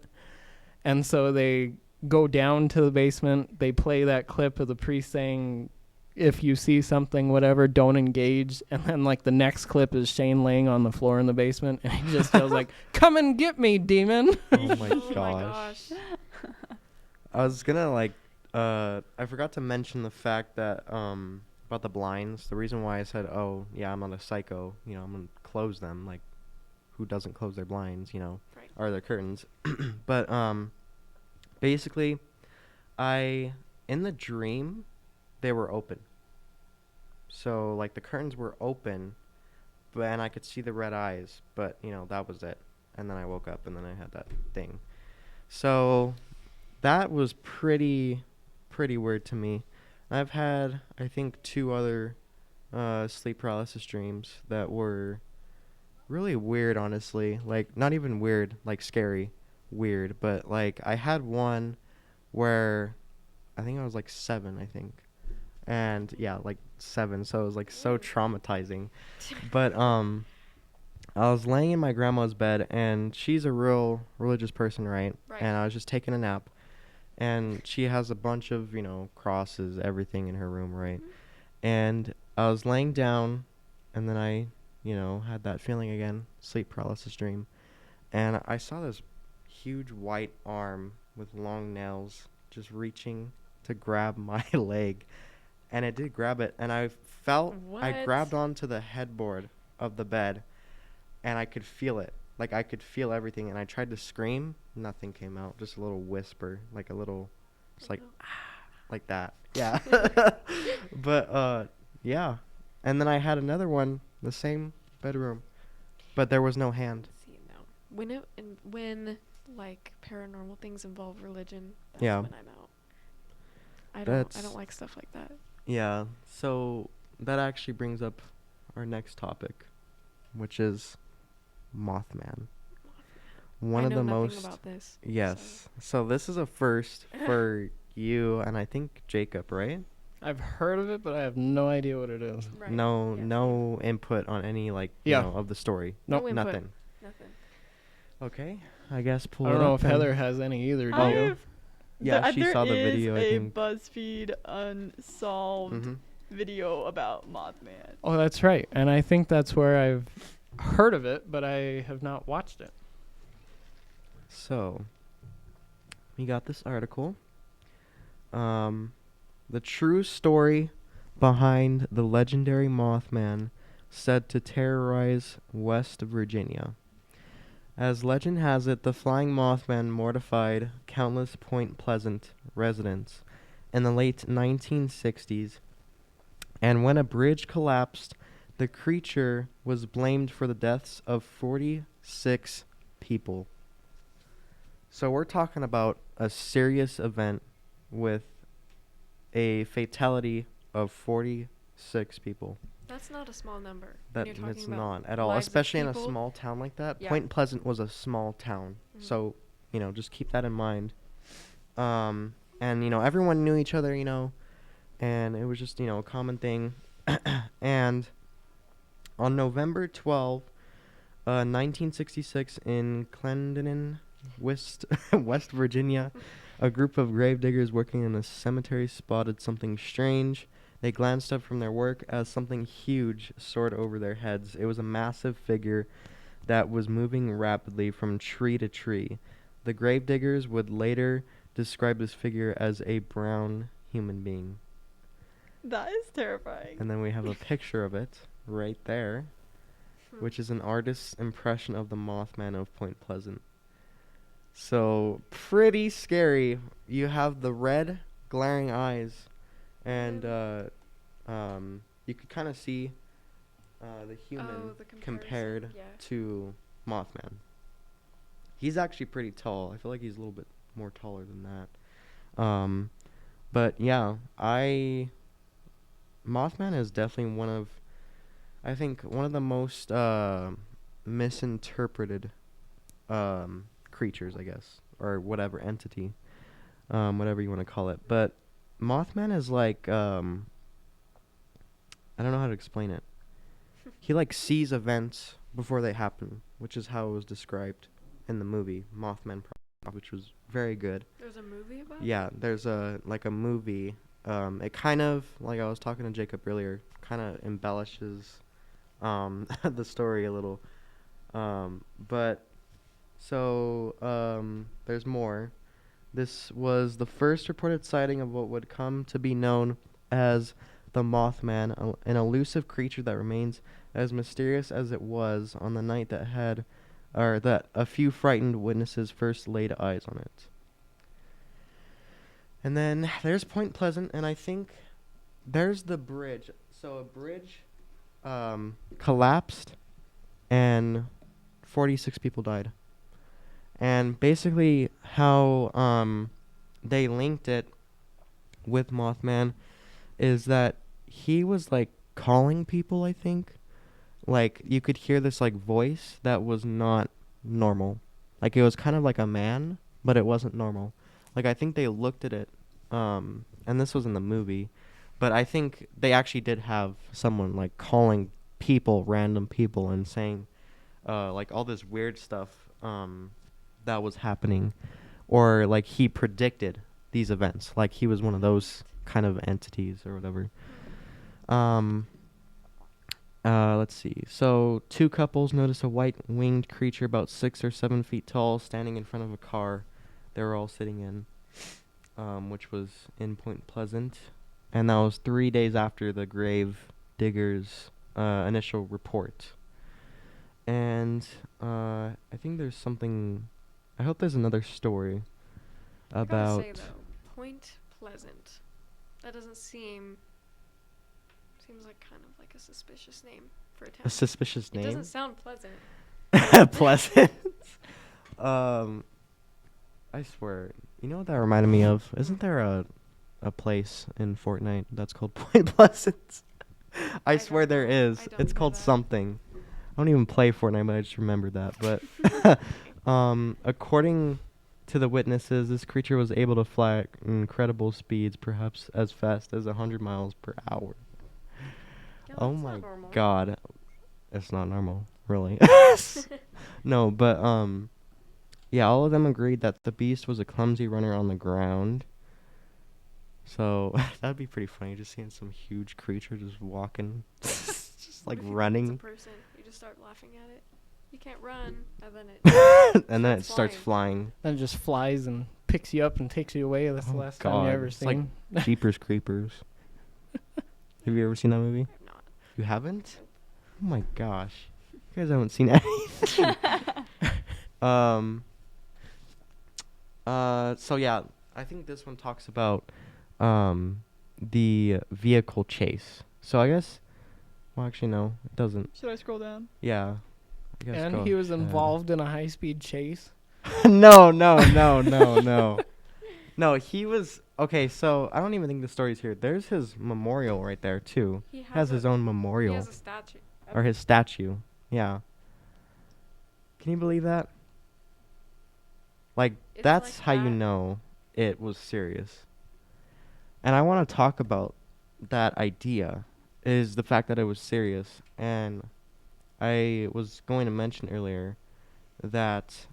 And so they go down to the basement. They play that clip of the priest saying, if you see something, whatever, don't engage. And then like the next clip is Shane laying on the floor in the basement. And he just yells like, come and get me, demon. oh my Oh my gosh. gosh. I was gonna I forgot to mention the fact that about the blinds. The reason why I said, oh yeah, I'm not a psycho. I'm gonna close them. Like, who doesn't close their blinds? Right. Or their curtains. But basically, in the dream, they were open. So like the curtains were open, and I could see the red eyes. But that was it. And then I woke up, and then I had that thing. So that was pretty weird to me. I've had, I think, 2 other sleep paralysis dreams that were really weird, honestly. Like, not even weird, like scary, weird. But, like, I had one where I think I was, like, 7, I think. And, yeah, like, 7. So it was, like, so traumatizing. But, I was laying in my grandma's bed, and she's a real religious person, right? Right. And I was just taking a nap. And she has a bunch of, crosses, everything in her room, right? And I was laying down, and then I, had that feeling again, sleep paralysis dream. And I saw this huge white arm with long nails just reaching to grab my leg. And it did grab it. And I What? grabbed onto the headboard of the bed, and I could feel it. Like, I could feel everything, and I tried to scream. Nothing came out. Just a little whisper, like a little, just like, like that. Yeah. But yeah. And then I had another one, the same bedroom, but there was no hand. See now, when like paranormal things involve religion, that's Yeah. when I'm out. I That's- don't like stuff like that. Yeah. So that actually brings up our next topic, which is Mothman. One I of know the nothing most about this. Yes. So this is a first for you and I think Jacob, right? I've heard of it, but I have no idea what it is. Right. No, yeah, no input on any like Yeah. of the story. Nope. No input. Nothing. Nothing. Okay. I guess pull I don't it know up if then. Heather has any either. Do you? I've- Yeah, she there saw the is video. I a think. BuzzFeed unsolved hmm video about Mothman. Oh, that's right. And I think that's where I've heard of it, but I have not watched it. So, we got this article. The true story behind the legendary Mothman said to terrorize West Virginia. As legend has it, the flying Mothman mortified countless Point Pleasant residents in the late 1960s, and when a bridge collapsed, the creature was blamed for the deaths of 46 people. So we're talking about a serious event with a fatality of 46 people. That's not a small number. That when you're talking it's about not at all, lives of especially in a people. small town like that. Yeah. Point Pleasant was a small town, Mhm. so just keep that in mind. And everyone knew each other, and it was just a common thing. And on November 12, 1966, in Clendenin, West West Virginia, a group of gravediggers working in a cemetery spotted something strange. They glanced up from their work as something huge soared over their heads. It was a massive figure that was moving rapidly from tree to tree. The gravediggers would later describe this figure as a brown human being. That is terrifying. And then we have a picture of it right there, which is an artist's impression of the Mothman of Point Pleasant. So, pretty scary. You have the red, glaring eyes, and you could kind of see the human the comparison, compared yeah. to Mothman. He's actually pretty tall. I feel like he's a little bit more taller than that. But yeah, Mothman is definitely one of the most misinterpreted creatures, I guess, or whatever entity, whatever you want to call it. But Mothman is like, I don't know how to explain it. He like sees events before they happen, which is how it was described in the movie Mothman, which was very good. There's a movie about it? Yeah, there's a movie. It kind of, like I was talking to Jacob earlier, kind of embellishes the story a little. But so there's more. This was the first reported sighting of what would come to be known as the Mothman, an elusive creature that remains as mysterious as it was on the night that a few frightened witnesses first laid eyes on it. And then there's Point Pleasant, and I think there's the bridge. So a bridge collapsed, and 46 people died. And basically how they linked it with Mothman is that he was like calling people, I think. Like you could hear this like voice that was not normal. Like it was kind of like a man, but it wasn't normal. Like I think they looked at it, and this was in the movie, but I think they actually did have someone like calling people, random people, and saying like all this weird stuff that was happening, or like he predicted these events, like he was one of those kind of entities or whatever. Let's see. So, two couples noticed a white winged creature about 6 or 7 feet tall standing in front of a car they were all sitting in, which was in Point Pleasant. And that was 3 days after the grave diggers' initial report. And I think there's something... I hope there's another story about... I gotta say, though, Point Pleasant. That doesn't seems like kind of like a suspicious name for a town. A suspicious It name. doesn't sound pleasant. Pleasant. I swear. You know what that reminded me of? Isn't there a place in Fortnite that's called Point Pleasant? I swear don't there know. is. I don't It's know called that. something. I don't even play Fortnite, but I just remembered that. But according to the witnesses, this creature was able to fly at incredible speeds, perhaps as fast as 100 miles per hour. Yeah, Oh that's my not normal. god. It's not normal, really. No, but yeah, all of them agreed that the beast was a clumsy runner on the ground. So that'd be pretty funny, just seeing some huge creature just walking, just like What if you think running, It's a person. You just start laughing at it. You can't run, and then it. and then it starts flying. Then it just flies and picks you up and takes you away. That's the Oh last time you God, ever it's like seen. Jeepers Creepers. Have you ever seen that movie? I'm not. You haven't? Oh my gosh, you guys haven't seen anything. So yeah, I think this one talks about the vehicle chase. So I guess, well, actually no, it doesn't. Should I scroll down? Yeah, I guess And go he was ahead. involved in a high-speed chase. No. No, he was okay. So I don't even think the story's here. There's his memorial right there too. He Has his own He memorial has a statue. or his statue. Yeah. Can you believe that? Like It's that's like how you that. know it was serious. And I want to talk about that idea is the fact that it was serious. And I was going to mention earlier that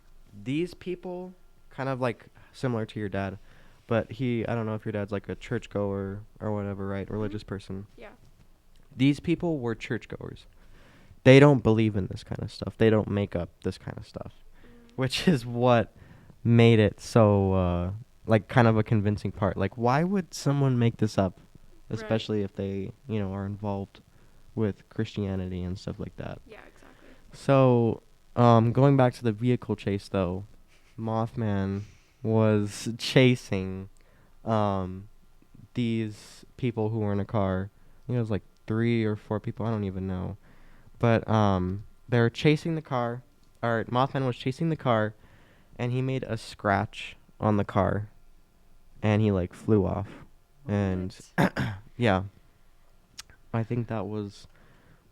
these people kind of like similar to your dad, but I don't know if your dad's like a churchgoer or whatever, right? Religious person. Yeah. These people were churchgoers. They don't believe in this kind of stuff. They don't make up this kind of stuff, which is what made it so like kind of a convincing part. Like, why would someone make this up, especially if they, are involved with Christianity and stuff like that? Yeah, exactly. So, going back to the vehicle chase though, Mothman was chasing these people who were in a car. I think it was like 3 or 4 people, I don't even know. But they were chasing the car, or Mothman was chasing the car, and he made a scratch on the car, and he like flew off. And yeah, I think that was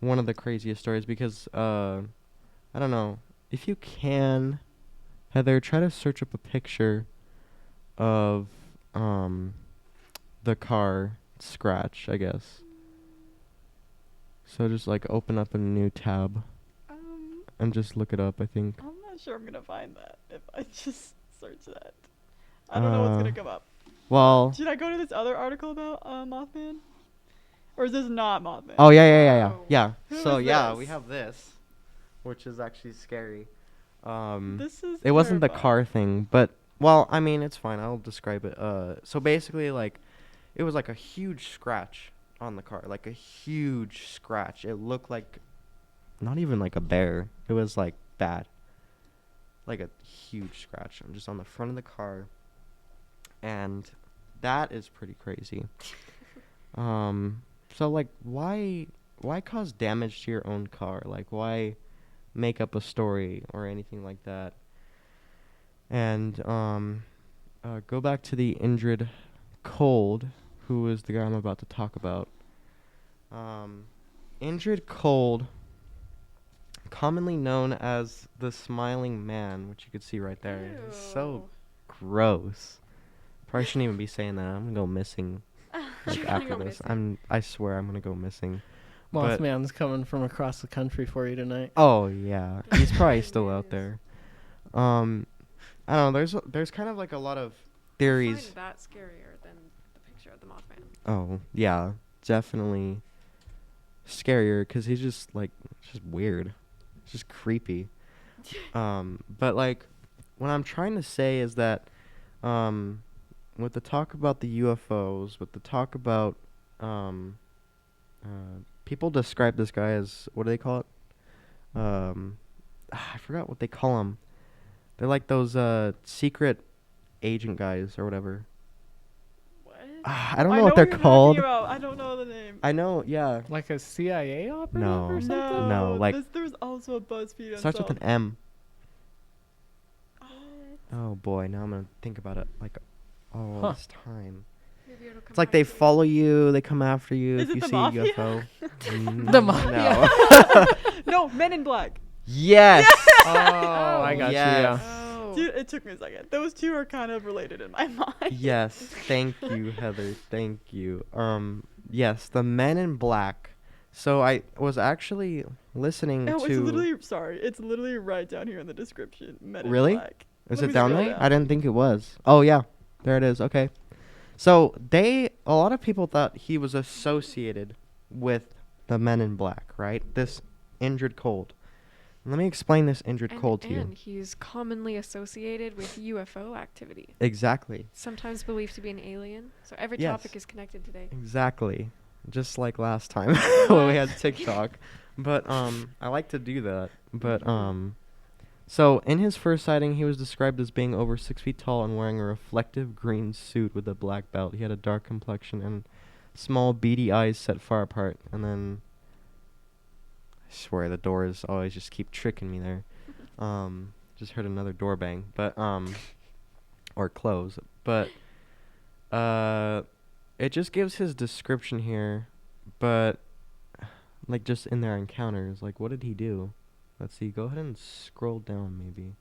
one of the craziest stories because I don't know, if you can, Heather, try to search up a picture of the car scratch, I guess. So just like open up a new tab and just look it up, I think. I'm not sure I'm gonna find that if I just search that. I don't know what's gonna come up. Well, Should I go to this other article about Mothman? Or is this not Mothman? oh yeah. Who So is yeah, this? we have this, which is actually scary. This is It wasn't the terrifying. car thing, but well, I mean, it's fine. I'll describe it. So basically, like, it was like a huge scratch on the car, like a huge scratch. It looked like not even like a bear. It was like bad, like a huge scratch. I'm just on the front of the car, and that is pretty crazy. So like, why cause damage to your own car? Like, why make up a story or anything like that? And go back to the Indrid Cold, who is the guy I'm about to talk about. Indrid Cold, commonly known as the Smiling Man, which you could see right there. It's so gross. Probably shouldn't even be saying that. I'm gonna go missing. Like You're gonna after go this, missing. I swear I'm gonna go missing. But- Mothman's coming from across the country for you tonight. Oh yeah, he's probably Yes. still out there. I don't know. There's kind of like a lot of I theories. find that scarier than the picture of the Mothman. Oh yeah, definitely scarier because he's just weird. It's just creepy. But like, what I'm trying to say is that, with the talk about the UFOs, with the talk about, people describe this guy as, what do they call it? I forgot what they call them. They're like those secret agent guys or whatever. What? I don't I know what what they're you're talking called. about. I don't know the name. I know, yeah. Like a CIA operative No. or something? No, like- there's also a BuzzFeed and Starts with stuff. an M. Oh, Oh boy, now I'm gonna think about it like all Huh. this time. Maybe it'll come It's like back they to me. follow you, they come after you Is if it you the see Mafia? a UFO. The Mafia. No. no, Men in Black. Yes. Oh, I got Yes. you. Yeah. Oh. Dude, it took me a second. Those two are kind of related in my mind. Yes. Thank you, Heather. Thank you. Yes, the Men in Black. So I was actually listening No, to. it's literally right down here in the description. Men Really? in Black. Is Let it me down scroll there? I didn't think it was. Oh yeah, there it is. Okay. So a lot of people thought he was associated with the Men in Black, right? This injured cold. Let me explain this injured cold to you. And he's commonly associated with UFO activity, Exactly. sometimes believed to be an alien. So every Yes. topic is connected today. Exactly. Just like last time when we had TikTok. But I like to do that. But so in his first sighting, he was described as being over 6 feet tall and wearing a reflective green suit with a black belt. He had a dark complexion and small beady eyes set far apart. And then I swear the doors always just keep tricking me there. Just heard another door bang, but or close. But it just gives his description here, but like just in their encounters, like what did he do? Let's see, go ahead and scroll down maybe.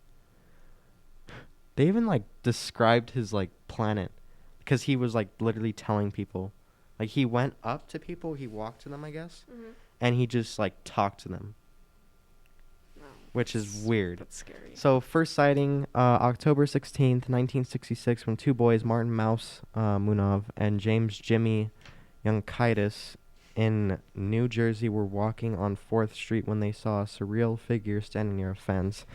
They even like described his like planet because he was like literally telling people. Like he went up to people, he walked to them, I guess, and he just like talked to them, which is weird. That's scary. So first sighting, October 16th, 1966, when two boys, Martin Mouse Munov and James Jimmy Youngkitis in New Jersey were walking on 4th Street when they saw a surreal figure standing near a fence.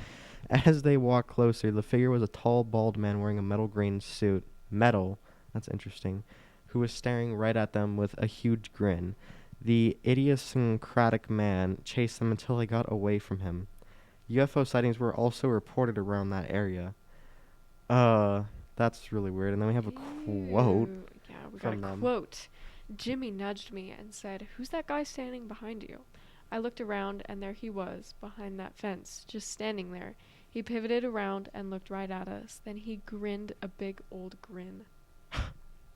As they walked closer, the figure was a tall, bald man wearing a metal green suit. Metal, that's interesting. Who was staring right at them with a huge grin. The idiosyncratic man chased them until they got away from him. UFO sightings were also reported around that area. That's really weird. And then we have a quote. Ew. Yeah, we got from a them. quote. Jimmy nudged me and said, "Who's that guy standing behind you?" I looked around, and there he was, behind that fence, just standing there. He pivoted around and looked right at us. Then he grinned a big old grin.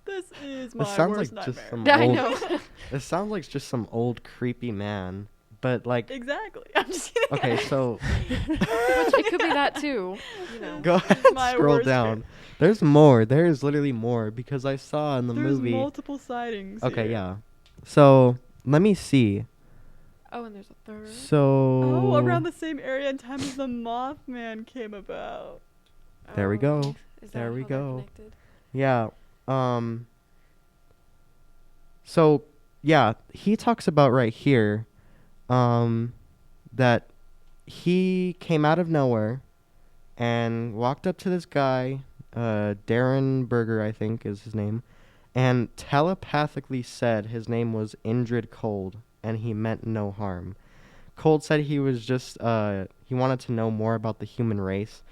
This is This my sounds worst like just nightmare. some I old. know. It sounds like just some old creepy man. But like, Exactly. I'm just kidding. okay, so Which it could be that too. You know. go This ahead is and my scroll worst down. fear. There's more. There is literally more because I saw in the There's movie. multiple sightings. Okay, here. yeah. So let me see. Oh, and there's a third. So Oh, around the same area and time as the Mothman came about. There we go. Oh, is that There we how they're go. connected? yeah. So yeah, he talks about right here, that he came out of nowhere and walked up to this guy, Darren Berger, I think is his name, and telepathically said his name was Indrid Cold and he meant no harm. Cold said he was just he wanted to know more about the human race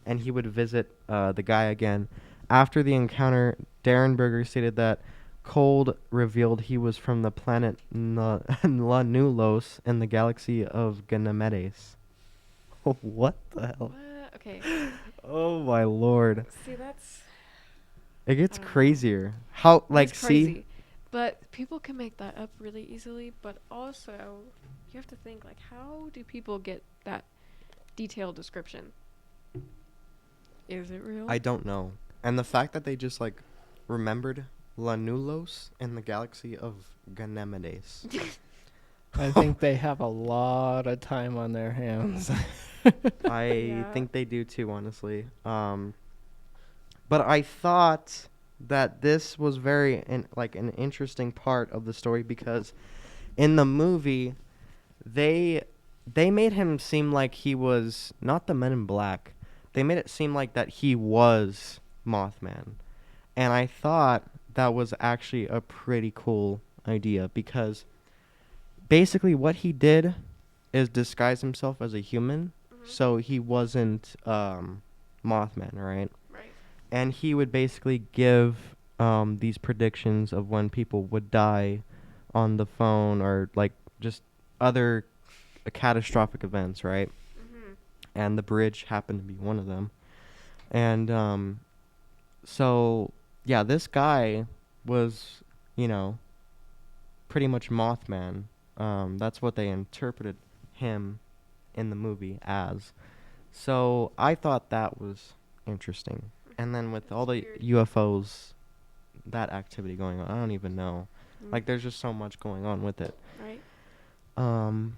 and he would visit the guy again. After the encounter, Darren Berger stated that Cold revealed he was from the planet Lanulos in the galaxy of Ganymedes. What the hell? What? Okay. Oh my lord. See, that's It gets I don't know. crazier. How, like, that's see? crazy. But people can make that up really easily. But also, you have to think, like, how do people get that detailed description? Is it real? I don't know. And the fact that they just, like, remembered Lanulos in the galaxy of Ganymedes. I think they have a lot of time on their hands. I Yeah. think they do too, honestly. But I thought that this was very an interesting part of the story because in the movie they made him seem like he was not the Men in Black. They made it seem like that he was Mothman. And I thought that was actually a pretty cool idea because basically what he did is disguise himself as a human. So he wasn't Mothman, right? Right. And he would basically give these predictions of when people would die on the phone or like just other catastrophic events, right? Mm-hmm. And the bridge happened to be one of them. And so yeah, this guy was, you know, pretty much Mothman. That's what they interpreted him in the movie as. So I thought that was interesting. And then with all the Weird. UFOs, that activity going on, I don't even know. Mm. Like, there's just so much going on with it. Right. Well,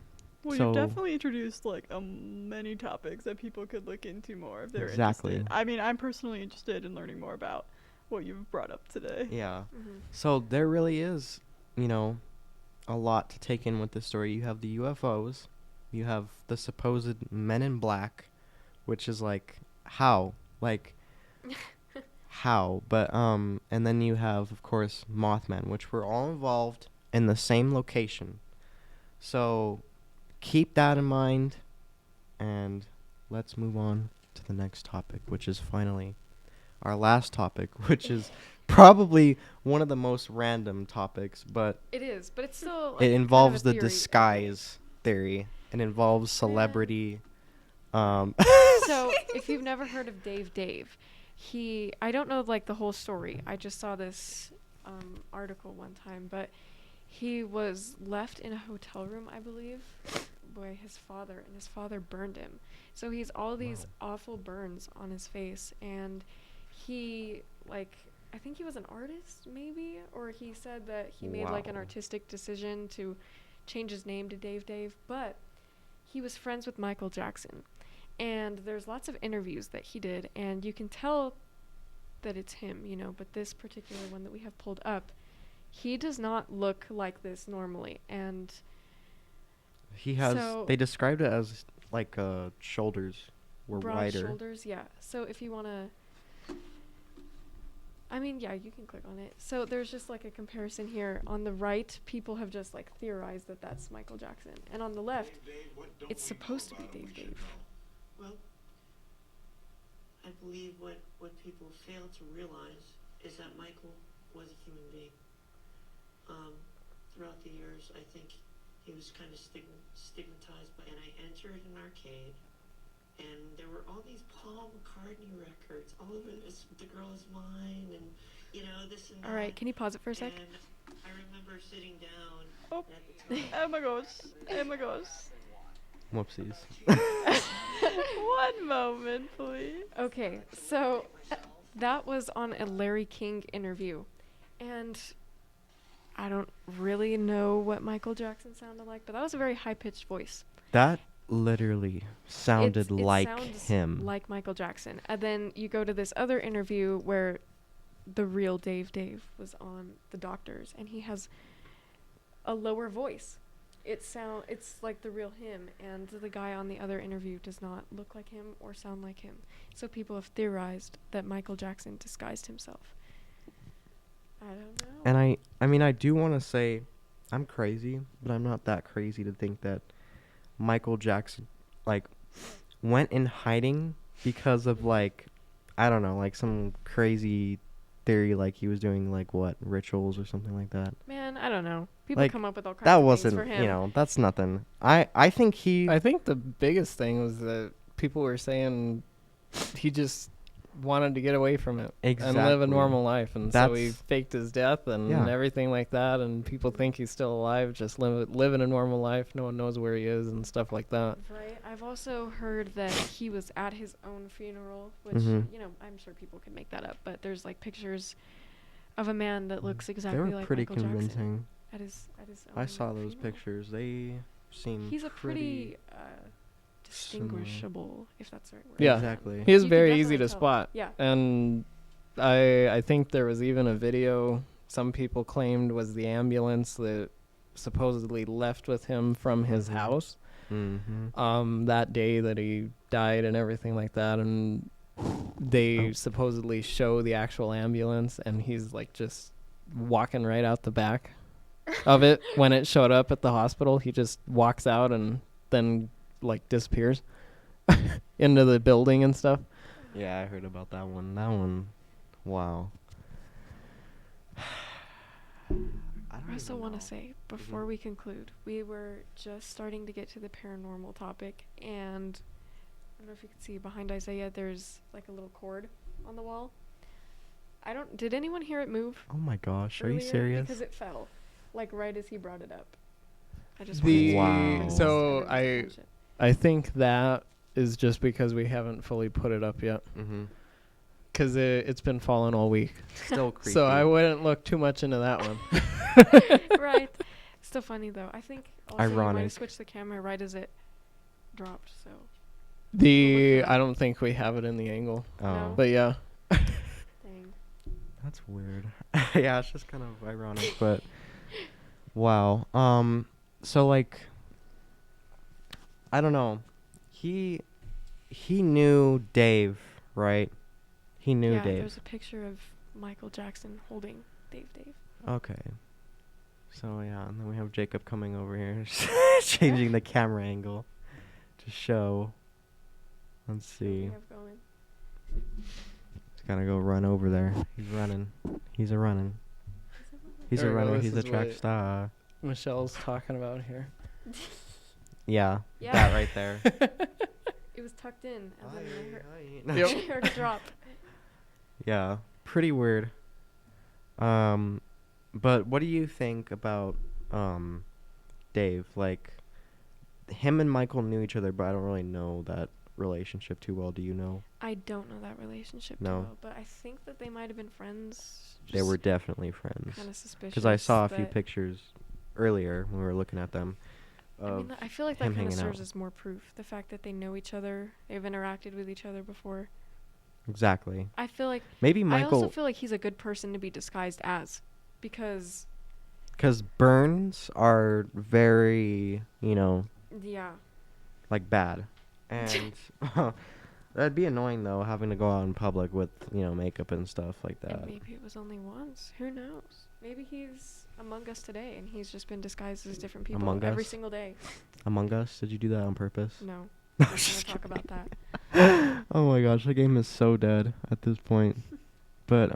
So you've definitely introduced like many topics that people could look into more if they're Exactly. interested. I mean, I'm personally interested in learning more about what you've brought up today. yeah. Mm-hmm. So there really is, you know, a lot to take in with this story. You have the UFOs, you have the supposed Men in Black, which is like how, like how, but and then you have of course Mothman, which were all involved in the same location. So keep that in mind, and let's move on to the next topic, which is finally our last topic, which is probably one of the most random topics, but It is, but it's still. Like, it kind of involves a the theory. disguise theory. It involves celebrity. So, if you've never heard of Dave, I don't know like the whole story. I just saw this article one time, but he was left in a hotel room, I believe, by his father, and his father burned him. So he's all these awful burns on his face, and he like I think he was an artist maybe, or he said that he made like an Wow. artistic decision to change his name to Dave, but he was friends with Michael Jackson. And there's lots of interviews that he did, and you can tell that it's him, you know, but this particular one that we have pulled up, he does not look like this normally. And He has. So- They described it as like shoulders were broad wider. shoulders, yeah. So if you want to, I mean, yeah, you can click on it. So there's just like a comparison here. On the right, people have just like theorized that that's Michael Jackson. And on the left, it's supposed to be Dave. Well, I believe what people fail to realize is that Michael was a human being. Throughout the years, I think he was kind of stigmatized by, and I entered an arcade, and there were all these Paul McCartney records all over this, The Girl Is Mine, and, you know, this and that. All right, can you pause it for a sec? And I remember sitting down Oh. at the time. Oh my gosh. Oh my gosh. Whoopsies. One moment, please. Okay, so that was on a Larry King interview. And I don't really know what Michael Jackson sounded like, but that was a very high-pitched voice. That literally sounded It like sounds him. like Michael Jackson. And then you go to this other interview where the real Dave was on the doctors, and he has a lower voice. It's like the real him, and the guy on the other interview does not look like him or sound like him. So people have theorized that Michael Jackson disguised himself. I don't know. And I mean, I do want to say I'm crazy, but I'm not that crazy to think that Michael Jackson, like, went in hiding because of, like, I don't know, like, some crazy theory, like he was doing, like, what, rituals or something like that. Man, I don't know. People Like, come up with all kinds That of things wasn't, for him. you know, that's nothing. I think he... I think the biggest thing was that people were saying he just wanted to get away from it and live Exactly. a normal life, and so he That's- faked his death and Yeah. everything like that, and people think he's still alive, just living a normal life. No one knows where he is and stuff like that. Right. I've also heard that he was at his own funeral, which, Mhm. you know, I'm sure people can make that up, but there's like pictures of a man that looks They exactly were like pretty Michael Jackson convincing. at his I own saw those funeral. pictures. They seem He's a pretty similar. distinguishable, if that's the right word. Yeah. Exactly. He was You can very easy definitely to tell. spot. Yeah. And I think there was even a video some people claimed was the ambulance that supposedly left with him from his Mhm. house Mm-hmm. that day that he died and everything like that, and they Oh. supposedly show the actual ambulance, and he's like just walking right out the back of it. When it showed up at the hospital, he just walks out and then like disappears into the building and stuff. Yeah, I heard about that one. That one, wow. I don't I also even want know. to say, before we conclude, we were just starting to get to the paranormal topic, and I don't know if you can see behind Isaiah, there's like a little cord on the wall. Did anyone hear it move Oh my gosh, are you earlier? serious? Because it fell, like right as he brought it up. I just The wanted to Wow. so everyone's attention. I think that is just because we haven't fully put it up yet. Mm-hmm. Because it's been falling all week. Still creepy. So I wouldn't look too much into that one. Right. Still funny though. I think also you might Ironic. have switched the camera right as it dropped. So I don't think we have it in the angle. Oh, No. But yeah. dang. that's weird. Yeah, it's just kind of ironic, but wow. So like, I don't know. He knew Dave, right? He knew Yeah, Dave. there's a picture of Michael Jackson holding Dave. Okay. So yeah, and then we have Jacob coming over here, changing the camera angle to show. Let's What do we see. have going? He's gotta go run over there. He's running. He's a running. He's There a we go, runner. this He's a is track what- star. Michelle's talking about here. Yeah, Yeah. that right there. It was tucked in, and then I heard, No, Yep. I heard it drop. Yeah, pretty weird. But what do you think about Dave? Like, him and Michael knew each other, but I don't really know that relationship too well. Do you know? I don't know that relationship No. too well, but I think that they might have been friends. They were definitely friends. kind of suspicious. Because I saw a few but- pictures earlier when we were looking at them. I Of mean, I feel like that him kind of hanging serves out. as more proof. The fact that they know each other, they've interacted with each other before. Exactly. I feel like Maybe I also Michael, feel like he's a good person to be disguised as, because because burns are very, yeah, like bad, and that'd be annoying though, having to go out in public with makeup and stuff like and that. maybe it was only once. Who knows? Maybe he's among us today, and he's just been disguised as different people Among every Us? single day. Among Us, did you do that on purpose? No, No, we're gonna just talk about that. Oh my gosh, the game is so dead at this point. But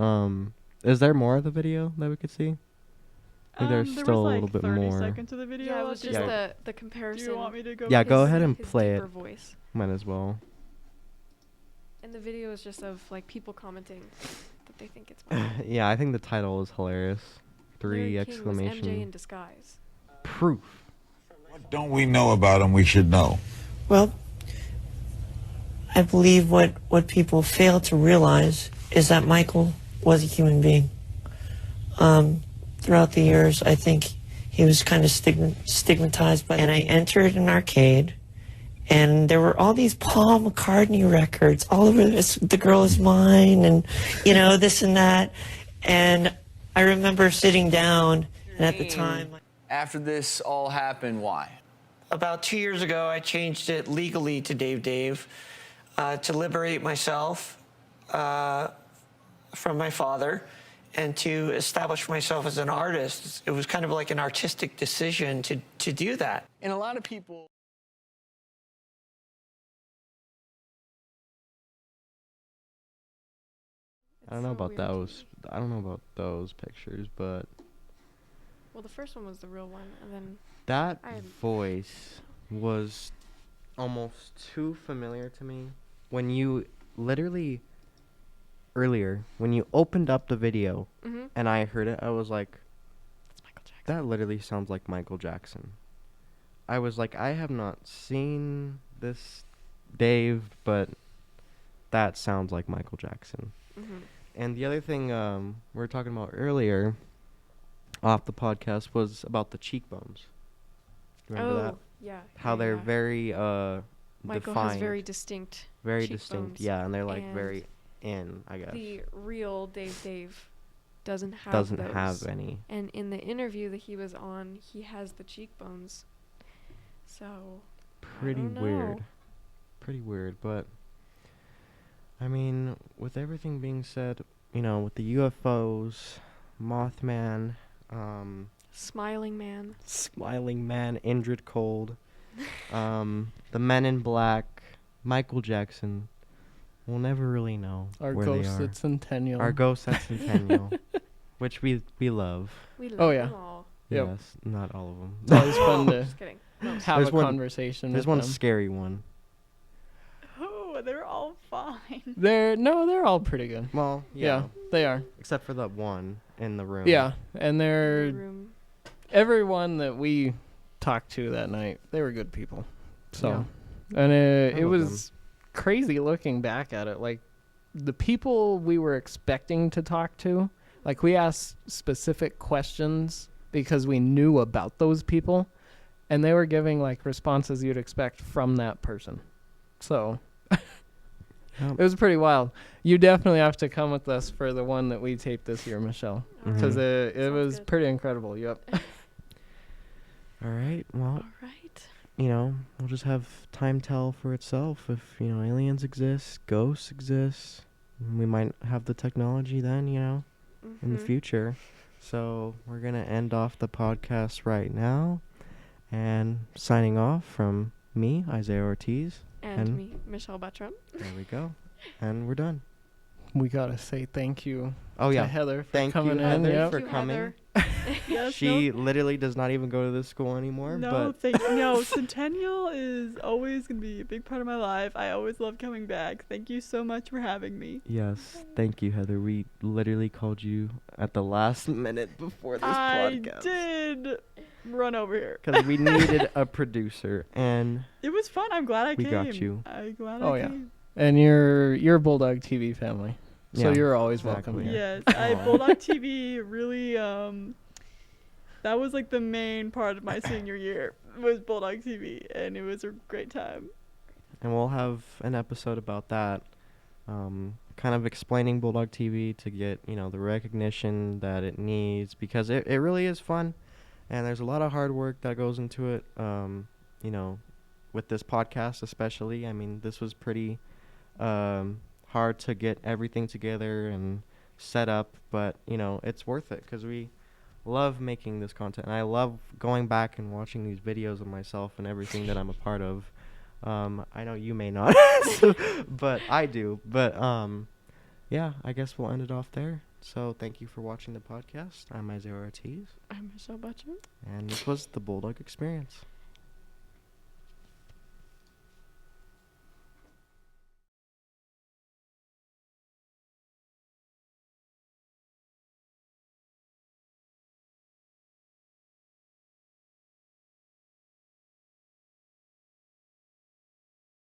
is there more of the video that we could see? I think there's There still was a little like bit 30 more. seconds of the video. Yeah, it was Do you just Yeah. the Do comparison. you want me to go? Yeah, go his- ahead and his play deeper it. voice. Might as well. And the video is just of like people commenting that they think it's Michael. Yeah, I think the title is hilarious. Larry 3 King was MJ exclamation in disguise. proof. What don't we know about him we should know? Well, I believe what people fail to realize is that Michael was a human being. Throughout the years, I think he was kind of stigmatized by. And I entered an arcade, and there were all these Paul McCartney records all over this. The Girl Is Mine, and this and that. And I remember sitting down, and at the time. After this all happened, why? About 2 years ago, I changed it legally to Dave, to liberate myself from my father and to establish myself as an artist. It was kind of like an artistic decision to do that. And a lot of people. I don't know It's so about weird to those. me. I don't know about those pictures, but Well, the first one was the real one, and then that I- voice was almost too familiar to me. When you literally earlier, when you opened up the video and I heard it, I was like, it's Michael Jackson. that literally sounds like Michael Jackson. I was like, I have not seen this Dave, but that sounds like Michael Jackson. And the other thing we were talking about earlier off the podcast was about the cheekbones. Remember that? Yeah. How yeah, they're yeah. very Michael defined. has very distinct. very cheekbones, distinct. Yeah, and they're like and very in, I guess. The real Dave doesn't have Doesn't those. have any. And in the interview that he was on, he has the cheekbones. So Pretty don't weird. know. Pretty weird, but I mean, with everything being said, with the UFOs, Mothman, Smiling Man. Smiling Man, Indrid Cold, the Men in Black, Michael Jackson, we'll never really know Our where ghost they are. at Centennial. Our ghost at Centennial. which we love. We love Oh, yeah. them all. Yep. Yes, not all of them. It's always fun to Just kidding. No. have There's a one- conversation There's with one them. scary one. Oh, they're all fine. They're all pretty good. Well, Yeah, they are. except for that one in the room. Yeah, and they're Room. everyone that we talked to that night, they were good people. So, and I it love was crazy looking back at it. Like the people we were expecting to talk to, like we asked specific questions because we knew about those people, and they were giving like responses you'd expect from that person. So it was pretty wild. You definitely have to come with us for the one that we taped this year, Michelle, because Mhm. it Sounds was good. pretty incredible. Yep. All right. Well, All right. we'll just have time tell for itself. If aliens exist, ghosts exist, we might have the technology then. In the Mhm. future. So we're gonna end off the podcast right now, and signing off from me, Isaiah Ortiz. And me, Michelle Buttram. There we go, and we're done. We gotta say thank you Oh to yeah, Heather for thank you, coming in. Heather, Yep. for Thank you, coming. Heather. Yes, She literally does not even go to this school anymore. no, but no, Centennial is always going to be a big part of my life. I always love coming back. Thank you so much for having me. yes, thank you, Heather. We literally called you at the last minute before this I podcast did run over here. because we needed a producer, and It was fun. I'm glad I We came. got you. I'm glad Oh, I yeah. came. And you're Bulldog TV family, so Yeah, you're always exactly. welcome here. Yes, Aw. Bulldog TV really that was like the main part of my senior year was Bulldog TV, and it was a great time. and we'll have an episode about that, kind of explaining Bulldog TV to get the recognition that it needs, because it really is fun, and there's a lot of hard work that goes into it. With this podcast especially, I mean, this was pretty hard to get everything together and set up, but it's worth it because we love making this content, and I love going back and watching these videos of myself and everything that I'm a part of. I know you may not, but I do. But yeah, I guess we'll end it off there. So thank you for watching the podcast. I'm Isaiah Ortiz, I'm Michelle Buttram. and this was the Bulldog Experience.